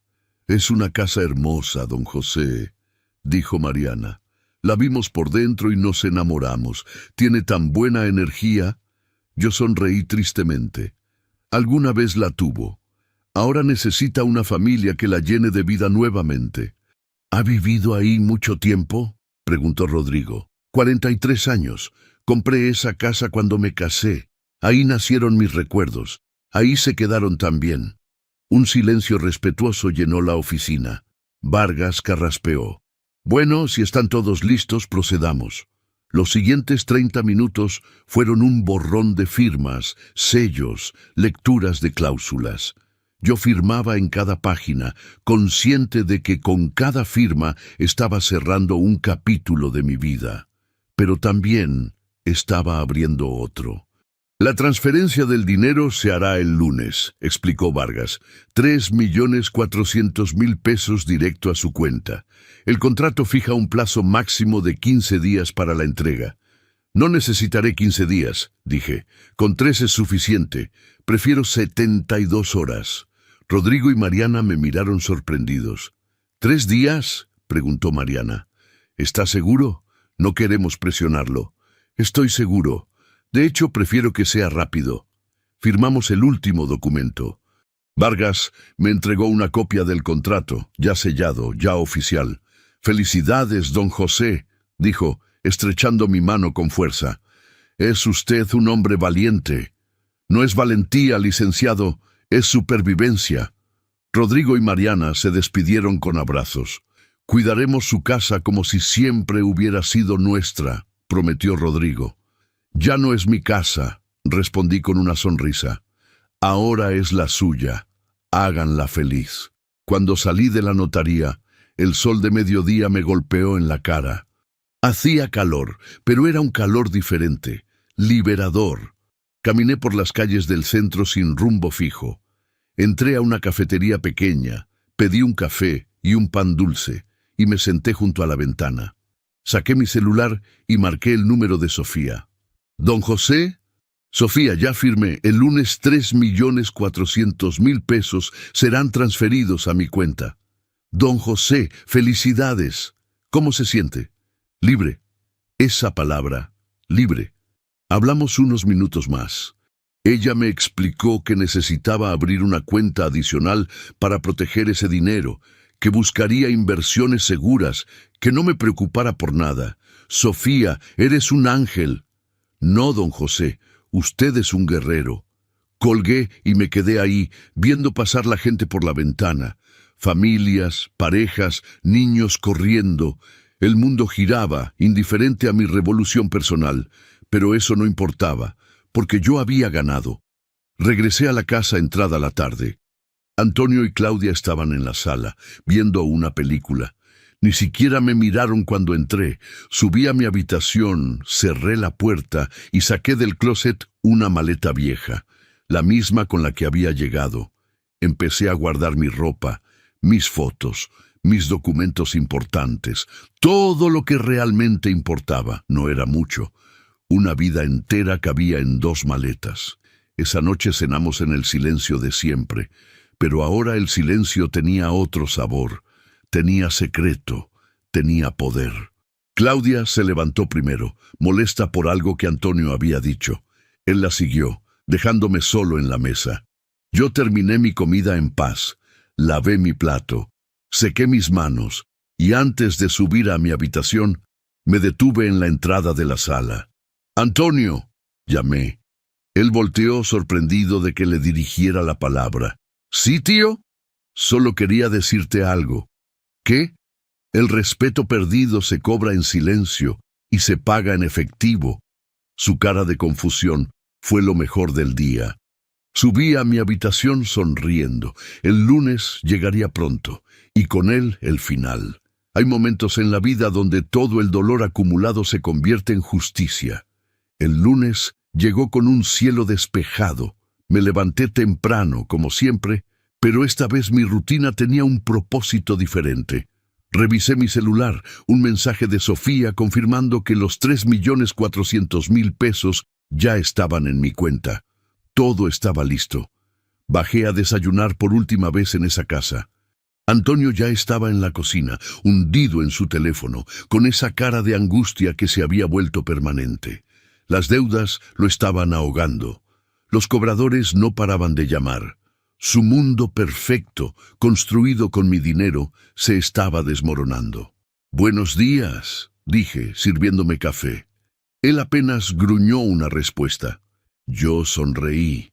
«Es una casa hermosa, don José», dijo Mariana. «La vimos por dentro y nos enamoramos. Tiene tan buena energía». Yo sonreí tristemente. «Alguna vez la tuvo. Ahora necesita una familia que la llene de vida nuevamente». «¿Ha vivido ahí mucho tiempo?», preguntó Rodrigo. 43 años. Compré esa casa cuando me casé. Ahí nacieron mis recuerdos. Ahí se quedaron también». Un silencio respetuoso llenó la oficina. Vargas carraspeó. «Bueno, si están todos listos, procedamos». Los siguientes 30 minutos fueron un borrón de firmas, sellos, lecturas de cláusulas. Yo firmaba en cada página, consciente de que con cada firma estaba cerrando un capítulo de mi vida. Pero también estaba abriendo otro. «La transferencia del dinero se hará el lunes», explicó Vargas. 3.400.000 pesos directo a su cuenta. El contrato fija un plazo máximo de 15 días para la entrega. «No necesitaré 15 días», dije. «Con 3 es suficiente. Prefiero 72 horas». Rodrigo y Mariana me miraron sorprendidos. «¿3 días?», preguntó Mariana. «¿Está seguro? No queremos presionarlo». «Estoy seguro. De hecho, prefiero que sea rápido». Firmamos el último documento. Vargas me entregó una copia del contrato, ya sellado, ya oficial. «Felicidades, don José», dijo, estrechando mi mano con fuerza. «Es usted un hombre valiente». «No es valentía, licenciado, es supervivencia». Rodrigo y Mariana se despidieron con abrazos. «Cuidaremos su casa como si siempre hubiera sido nuestra», prometió Rodrigo. Ya no es mi casa, respondí con una sonrisa. Ahora es la suya. Háganla feliz. Cuando salí de la notaría, el sol de mediodía me golpeó en la cara. Hacía calor, pero era un calor diferente, liberador. Caminé por las calles del centro sin rumbo fijo. Entré a una cafetería pequeña, pedí un café y un pan dulce, y me senté junto a la ventana. Saqué mi celular y marqué el número de Sofía. «¿Don José?» «Sofía, ya firmé. El lunes 3.400.000 pesos serán transferidos a mi cuenta». «Don José, felicidades. ¿Cómo se siente?» «Libre». Esa palabra, libre. Hablamos unos minutos más. Ella me explicó que necesitaba abrir una cuenta adicional para proteger ese dinero, que buscaría inversiones seguras, que no me preocupara por nada. «Sofía, eres un ángel». «No, don José, usted es un guerrero». Colgué y me quedé ahí, viendo pasar la gente por la ventana. Familias, parejas, niños corriendo. El mundo giraba, indiferente a mi revolución personal, pero eso no importaba, porque yo había ganado. Regresé a la casa entrada la tarde. Antonio y Claudia estaban en la sala, viendo una película. Ni siquiera me miraron cuando entré. Subí a mi habitación, cerré la puerta y saqué del closet una maleta vieja, la misma con la que había llegado. Empecé a guardar mi ropa, mis fotos, mis documentos importantes, todo lo que realmente importaba. No era mucho. Una vida entera cabía en 2 maletas. Esa noche cenamos en el silencio de siempre, pero ahora el silencio tenía otro sabor. Tenía secreto, tenía poder. Claudia se levantó primero, molesta por algo que Antonio había dicho. Él la siguió, dejándome solo en la mesa. Yo terminé mi comida en paz, lavé mi plato, sequé mis manos, y antes de subir a mi habitación, me detuve en la entrada de la sala. «Antonio», llamé. Él volteó sorprendido de que le dirigiera la palabra. «¿Sí, tío?» «Solo quería decirte algo». «¿Qué?» «El respeto perdido se cobra en silencio y se paga en efectivo». Su cara de confusión fue lo mejor del día. Subí a mi habitación sonriendo. El lunes llegaría pronto, y con él el final. Hay momentos en la vida donde todo el dolor acumulado se convierte en justicia. El lunes llegó con un cielo despejado. Me levanté temprano, como siempre, pero esta vez mi rutina tenía un propósito diferente. Revisé mi celular, un mensaje de Sofía confirmando que los 3.400.000 pesos ya estaban en mi cuenta. Todo estaba listo. Bajé a desayunar por última vez en esa casa. Antonio ya estaba en la cocina, hundido en su teléfono, con esa cara de angustia que se había vuelto permanente. Las deudas lo estaban ahogando. Los cobradores no paraban de llamar. Su mundo perfecto, construido con mi dinero, se estaba desmoronando. «Buenos días», dije, sirviéndome café. Él apenas gruñó una respuesta. Yo sonreí.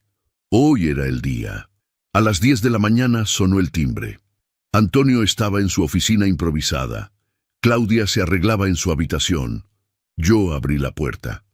Hoy era el día. A las 10 de la mañana sonó el timbre. Antonio estaba en su oficina improvisada. Claudia se arreglaba en su habitación. Yo abrí la puerta.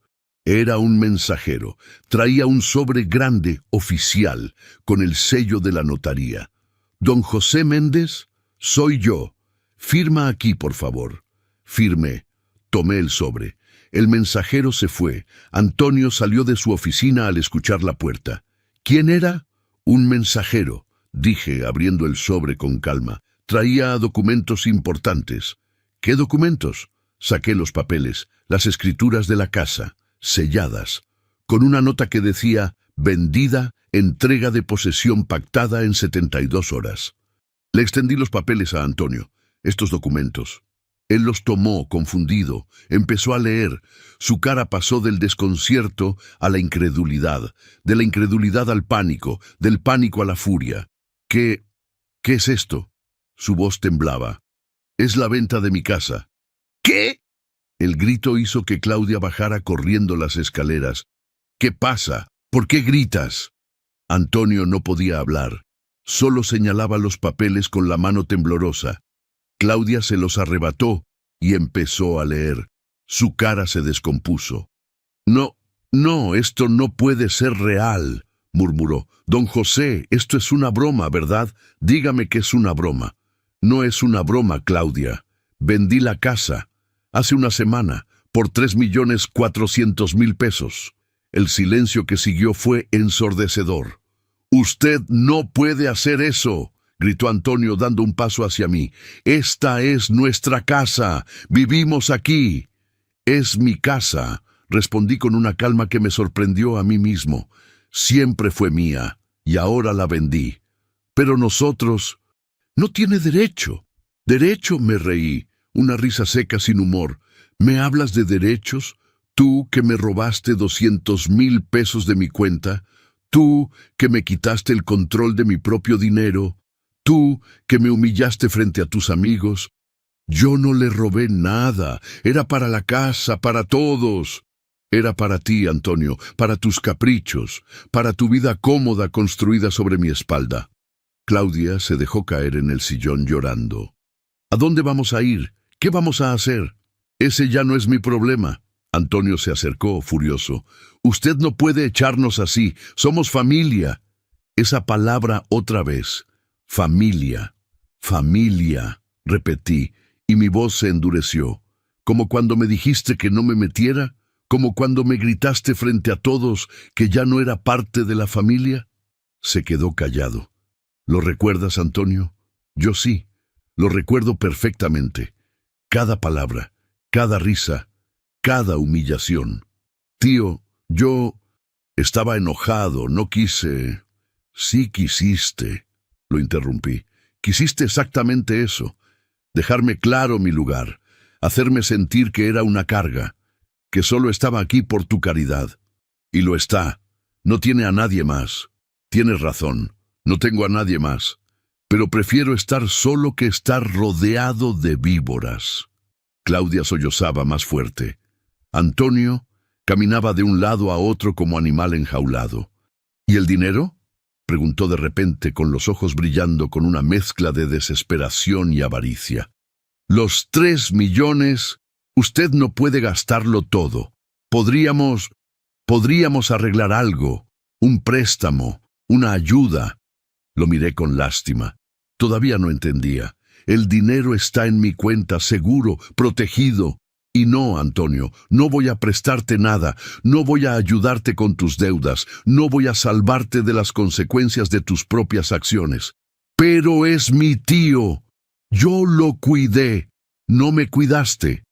Era un mensajero. Traía un sobre grande, oficial, con el sello de la notaría. «Don José Méndez, soy yo. Firma aquí, por favor». Firmé. Tomé el sobre. El mensajero se fue. Antonio salió de su oficina al escuchar la puerta. «¿Quién era?» «Un mensajero», dije, abriendo el sobre con calma. Traía documentos importantes. «¿Qué documentos?» Saqué los papeles, las escrituras de la casa, selladas, con una nota que decía: «Vendida, entrega de posesión pactada en 72 horas». Le extendí los papeles a Antonio, estos documentos. Él los tomó, confundido, empezó a leer. Su cara pasó del desconcierto a la incredulidad, de la incredulidad al pánico, del pánico a la furia. ¿Qué es esto?» Su voz temblaba. «Es la venta de mi casa». «¿Qué?» El grito hizo que Claudia bajara corriendo las escaleras. «¿Qué pasa? ¿Por qué gritas?» Antonio no podía hablar. Solo señalaba los papeles con la mano temblorosa. Claudia se los arrebató y empezó a leer. Su cara se descompuso. No, no, esto no puede ser real, murmuró. Don José, esto es una broma, ¿verdad? Dígame que es una broma. No es una broma, Claudia. Vendí la casa hace una semana por 3.400.000 pesos. El silencio que siguió fue ensordecedor. «Usted no puede hacer eso», gritó Antonio dando un paso hacia mí. «Esta es nuestra casa. Vivimos aquí». «Es mi casa», respondí con una calma que me sorprendió a mí mismo. «Siempre fue mía, y ahora la vendí. Pero nosotros...» «No tiene derecho». «¿Derecho?», me reí, una risa seca sin humor. «¿Me hablas de derechos? Tú que me robaste 200.000 pesos de mi cuenta. Tú que me quitaste el control de mi propio dinero. Tú que me humillaste frente a tus amigos. Yo no le robé nada. Era para la casa, para todos. Era para ti, Antonio, para tus caprichos, para tu vida cómoda construida sobre mi espalda». Claudia se dejó caer en el sillón llorando. «¿A dónde vamos a ir? ¿Qué vamos a hacer? Ese ya no es mi problema». Antonio se acercó, furioso. «Usted no puede echarnos así. Somos familia». Esa palabra otra vez. Familia. Familia, repetí, y mi voz se endureció. Como cuando me dijiste que no me metiera, como cuando me gritaste frente a todos que ya no era parte de la familia. Se quedó callado. ¿Lo recuerdas, Antonio? Yo sí. Lo recuerdo perfectamente. Cada palabra, cada risa, cada humillación. Tío, yo estaba enojado, no quise... Sí quisiste, lo interrumpí. Quisiste exactamente eso. Dejarme claro mi lugar, hacerme sentir que era una carga, que solo estaba aquí por tu caridad. Y lo está. No tiene a nadie más. Tienes razón, no tengo a nadie más. Pero prefiero estar solo que estar rodeado de víboras. Claudia sollozaba más fuerte. Antonio caminaba de un lado a otro como animal enjaulado. ¿Y el dinero?, preguntó de repente con los ojos brillando con una mezcla de desesperación y avaricia. «Los 3 millones, usted no puede gastarlo todo. Podríamos arreglar algo, un préstamo, una ayuda». Lo miré con lástima. Todavía no entendía. El dinero está en mi cuenta, seguro, protegido. Y no, Antonio, no voy a prestarte nada, no voy a ayudarte con tus deudas, no voy a salvarte de las consecuencias de tus propias acciones. Pero es mi tío. Yo lo cuidé. No me cuidaste.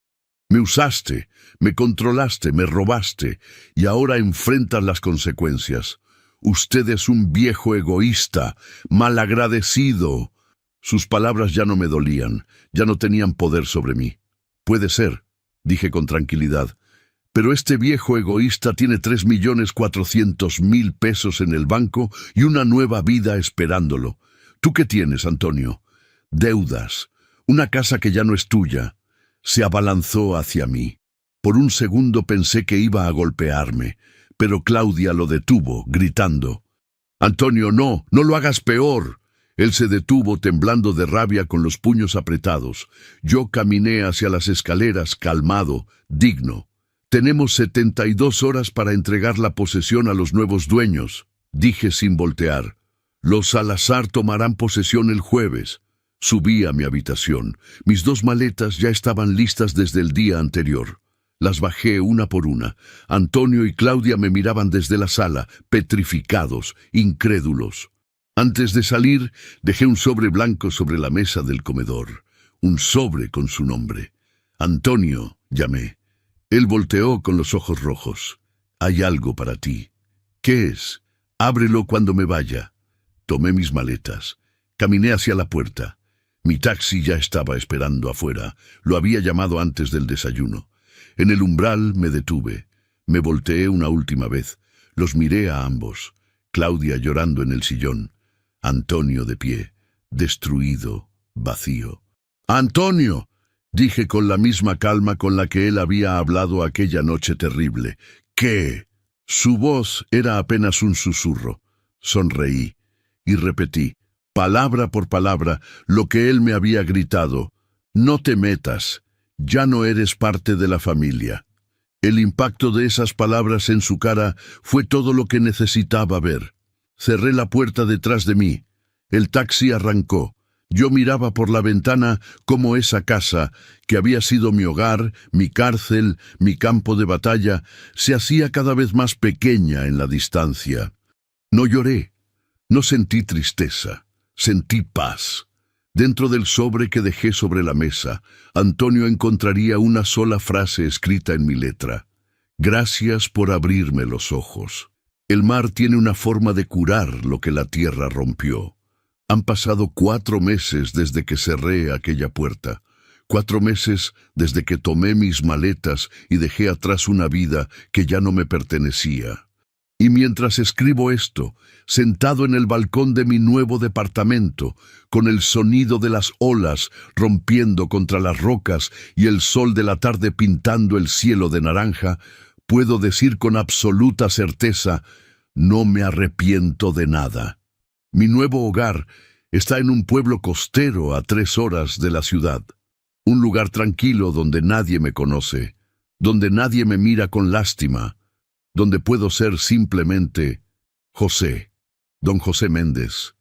Me usaste, me controlaste, me robaste, y ahora enfrentas las consecuencias. Usted es un viejo egoísta, malagradecido. Sus palabras ya no me dolían, ya no tenían poder sobre mí. Puede ser, dije con tranquilidad, pero este viejo egoísta tiene 3.400.000 pesos en el banco y una nueva vida esperándolo. ¿Tú qué tienes, Antonio? Deudas, una casa que ya no es tuya. Se abalanzó hacia mí. Por un segundo pensé que iba a golpearme, pero Claudia lo detuvo, gritando. «Antonio, no, no lo hagas peor». Él se detuvo temblando de rabia con los puños apretados. Yo caminé hacia las escaleras calmado, digno. «Tenemos 72 horas para entregar la posesión a los nuevos dueños», dije sin voltear. «Los Salazar tomarán posesión el jueves». Subí a mi habitación. Mis 2 maletas ya estaban listas desde el día anterior. Las bajé una por una. Antonio y Claudia me miraban desde la sala, petrificados, incrédulos. Antes de salir, dejé un sobre blanco sobre la mesa del comedor. Un sobre con su nombre. «Antonio», llamé. Él volteó con los ojos rojos. «Hay algo para ti». «¿Qué es?» «Ábrelo cuando me vaya». Tomé mis maletas. Caminé hacia la puerta. Mi taxi ya estaba esperando afuera. Lo había llamado antes del desayuno. En el umbral me detuve. Me volteé una última vez. Los miré a ambos. Claudia llorando en el sillón. Antonio de pie, destruido, vacío. «¡Antonio!», dije con la misma calma con la que él había hablado aquella noche terrible. «¿Qué?». Su voz era apenas un susurro. Sonreí y repetí, palabra por palabra, lo que él me había gritado. «No te metas. ya no eres parte de la familia. El impacto de esas palabras en su cara fue todo lo que necesitaba ver. Cerré la puerta detrás de mí. El taxi arrancó. Yo miraba por la ventana cómo esa casa, que había sido mi hogar, mi cárcel, mi campo de batalla, se hacía cada vez más pequeña en la distancia. No lloré, no sentí tristeza, sentí paz. Dentro del sobre que dejé sobre la mesa, Antonio encontraría una sola frase escrita en mi letra. Gracias por abrirme los ojos. El mar tiene una forma de curar lo que la tierra rompió. Han pasado 4 meses desde que cerré aquella puerta. 4 meses desde que tomé mis maletas y dejé atrás una vida que ya no me pertenecía. Y mientras escribo esto, sentado en el balcón de mi nuevo departamento, con el sonido de las olas rompiendo contra las rocas y el sol de la tarde pintando el cielo de naranja, puedo decir con absoluta certeza, no me arrepiento de nada. Mi nuevo hogar está en un pueblo costero a 3 horas de la ciudad. Un lugar tranquilo donde nadie me conoce, donde nadie me mira con lástima, donde puedo ser simplemente José, don José Méndez,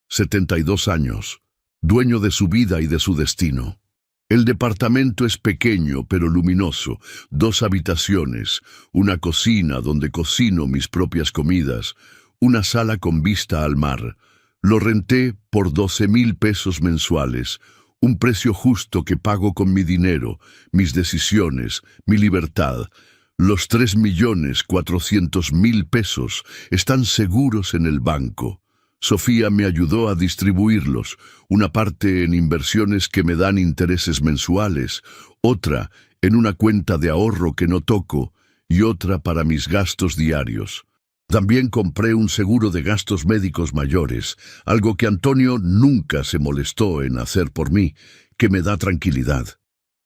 72 años, dueño de su vida y de su destino. El departamento es pequeño pero luminoso, 2 habitaciones, una cocina donde cocino mis propias comidas, una sala con vista al mar. Lo renté por 12,000 pesos mensuales, un precio justo que pago con mi dinero, mis decisiones, mi libertad. Los 3,400,000 pesos están seguros en el banco. Sofía me ayudó a distribuirlos, una parte en inversiones que me dan intereses mensuales, otra en una cuenta de ahorro que no toco y otra para mis gastos diarios. También compré un seguro de gastos médicos mayores, algo que Antonio nunca se molestó en hacer por mí, que me da tranquilidad.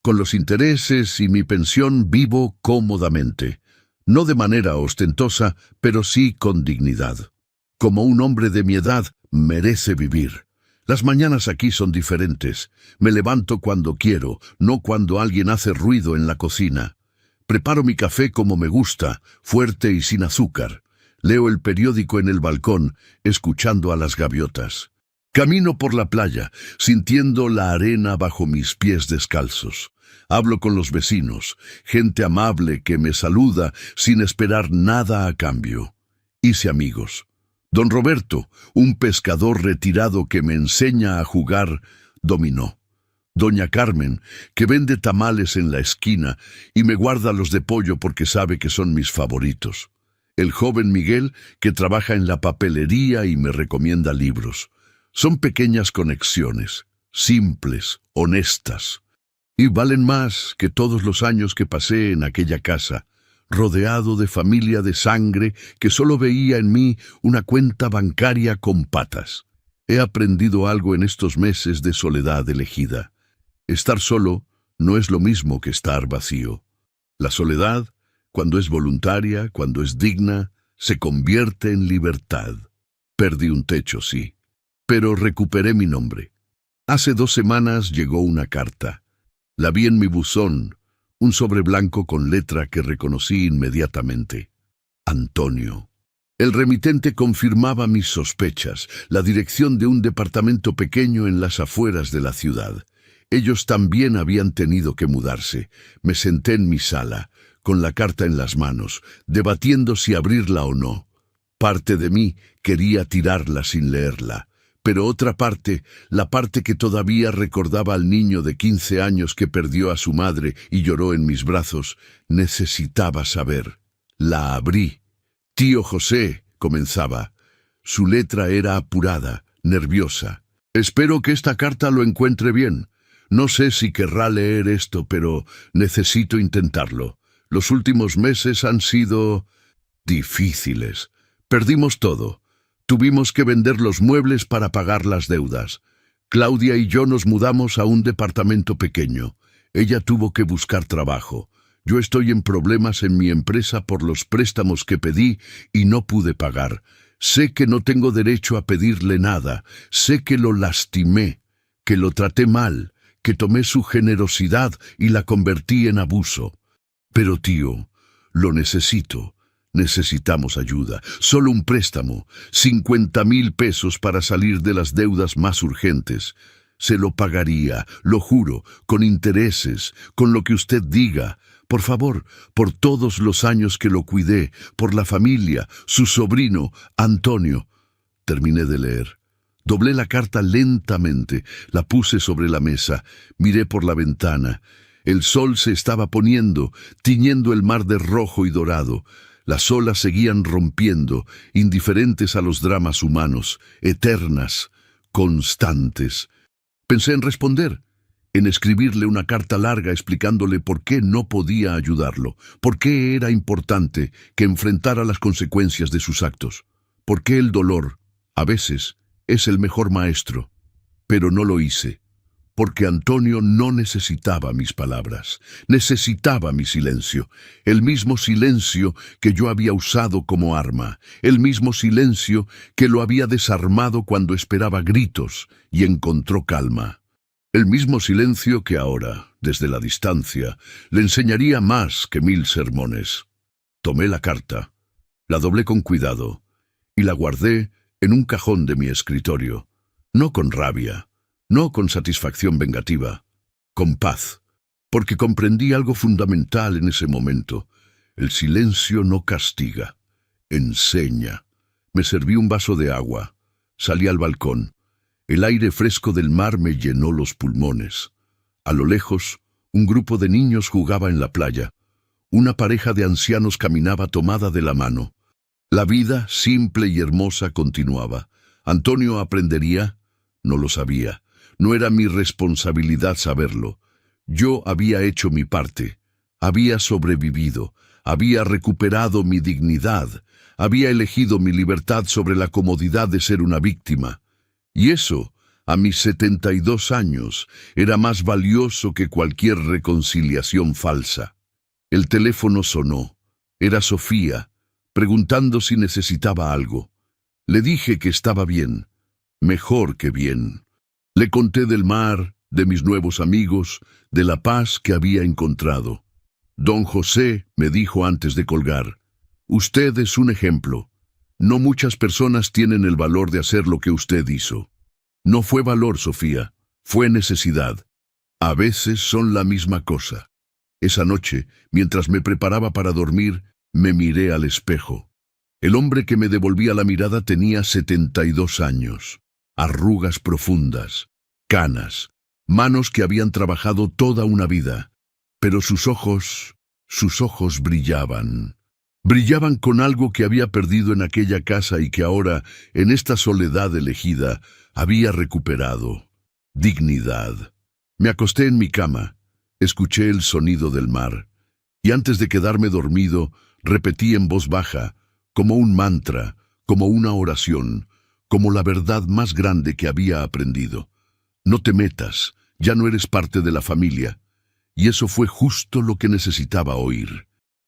Con los intereses y mi pensión vivo cómodamente, no de manera ostentosa, pero sí con dignidad. Como un hombre de mi edad merece vivir. Las mañanas aquí son diferentes. Me levanto cuando quiero, no cuando alguien hace ruido en la cocina. Preparo mi café como me gusta, fuerte y sin azúcar. Leo el periódico en el balcón, escuchando a las gaviotas. Camino por la playa, sintiendo la arena bajo mis pies descalzos. Hablo con los vecinos, gente amable que me saluda sin esperar nada a cambio. Hice amigos. Don Roberto, un pescador retirado que me enseña a jugar dominó. Doña Carmen, que vende tamales en la esquina y me guarda los de pollo porque sabe que son mis favoritos. El joven Miguel, que trabaja en la papelería y me recomienda libros. Son pequeñas conexiones, simples, honestas, y valen más que todos los años que pasé en aquella casa, rodeado de familia de sangre que solo veía en mí una cuenta bancaria con patas. He aprendido algo en estos meses de soledad elegida. Estar solo no es lo mismo que estar vacío. La soledad, cuando es voluntaria, cuando es digna, se convierte en libertad. Perdí un techo, sí, pero recuperé mi nombre. Hace 2 semanas llegó una carta. La vi en mi buzón, un sobre blanco con letra que reconocí inmediatamente. Antonio. El remitente confirmaba mis sospechas, la dirección de un departamento pequeño en las afueras de la ciudad. Ellos también habían tenido que mudarse. Me senté en mi sala, con la carta en las manos, debatiendo si abrirla o no. Parte de mí quería tirarla sin leerla, pero otra parte, la parte que todavía recordaba al niño de 15 años que perdió a su madre y lloró en mis brazos, necesitaba saber. La abrí. «Tío José», comenzaba. Su letra era apurada, nerviosa. «Espero que esta carta lo encuentre bien. No sé si querrá leer esto, pero necesito intentarlo. Los últimos meses han sido difíciles. Perdimos todo. Tuvimos que vender los muebles para pagar las deudas. Claudia y yo nos mudamos a un departamento pequeño. Ella tuvo que buscar trabajo. Yo estoy en problemas en mi empresa por los préstamos que pedí y no pude pagar. Sé que no tengo derecho a pedirle nada. Sé que lo lastimé, que lo traté mal, que tomé su generosidad y la convertí en abuso. Pero tío, lo necesito. Necesitamos ayuda. Solo un préstamo, 50,000 pesos para salir de las deudas más urgentes. Se lo pagaría, lo juro, con intereses, con lo que usted diga. Por favor, por todos los años que lo cuidé, por la familia, su sobrino, Antonio. Terminé de leer. Doblé la carta lentamente, la puse sobre la mesa, miré por la ventana. El sol se estaba poniendo, tiñendo el mar de rojo y dorado. Las olas seguían rompiendo, indiferentes a los dramas humanos, eternas, constantes. Pensé en responder, en escribirle una carta larga explicándole por qué no podía ayudarlo, por qué era importante que enfrentara las consecuencias de sus actos, por qué el dolor, a veces, es el mejor maestro. Pero no lo hice, porque Antonio no necesitaba mis palabras, necesitaba mi silencio, el mismo silencio que yo había usado como arma, el mismo silencio que lo había desarmado cuando esperaba gritos y encontró calma. El mismo silencio que ahora, desde la distancia, le enseñaría más que 1000 sermones. Tomé la carta, la doblé con cuidado y la guardé en un cajón de mi escritorio, no con rabia, no con satisfacción vengativa, con paz, porque comprendí algo fundamental en ese momento. El silencio no castiga, enseña. Me serví un vaso de agua, salí al balcón. El aire fresco del mar me llenó los pulmones. A lo lejos, un grupo de niños jugaba en la playa. Una pareja de ancianos caminaba tomada de la mano. La vida, simple y hermosa, continuaba. ¿Antonio aprendería? No lo sabía. No era mi responsabilidad saberlo. Yo había hecho mi parte. Había sobrevivido. Había recuperado mi dignidad. Había elegido mi libertad sobre la comodidad de ser una víctima. Y eso, a mis 72 años, era más valioso que cualquier reconciliación falsa. El teléfono sonó. Era Sofía, preguntando si necesitaba algo. Le dije que estaba bien, mejor que bien. Le conté del mar, de mis nuevos amigos, de la paz que había encontrado. Don José me dijo antes de colgar, «Usted es un ejemplo. No muchas personas tienen el valor de hacer lo que usted hizo». No fue valor, Sofía, fue necesidad. A veces son la misma cosa. Esa noche, mientras me preparaba para dormir, me miré al espejo. El hombre que me devolvía la mirada tenía 72 años. Arrugas profundas, canas, manos que habían trabajado toda una vida. Pero sus ojos brillaban. Brillaban con algo que había perdido en aquella casa y que ahora, en esta soledad elegida, había recuperado. Dignidad. Me acosté en mi cama, escuché el sonido del mar, y antes de quedarme dormido, repetí en voz baja, como un mantra, como una oración, como la verdad más grande que había aprendido. No te metas, ya no eres parte de la familia. Y eso fue justo lo que necesitaba oír.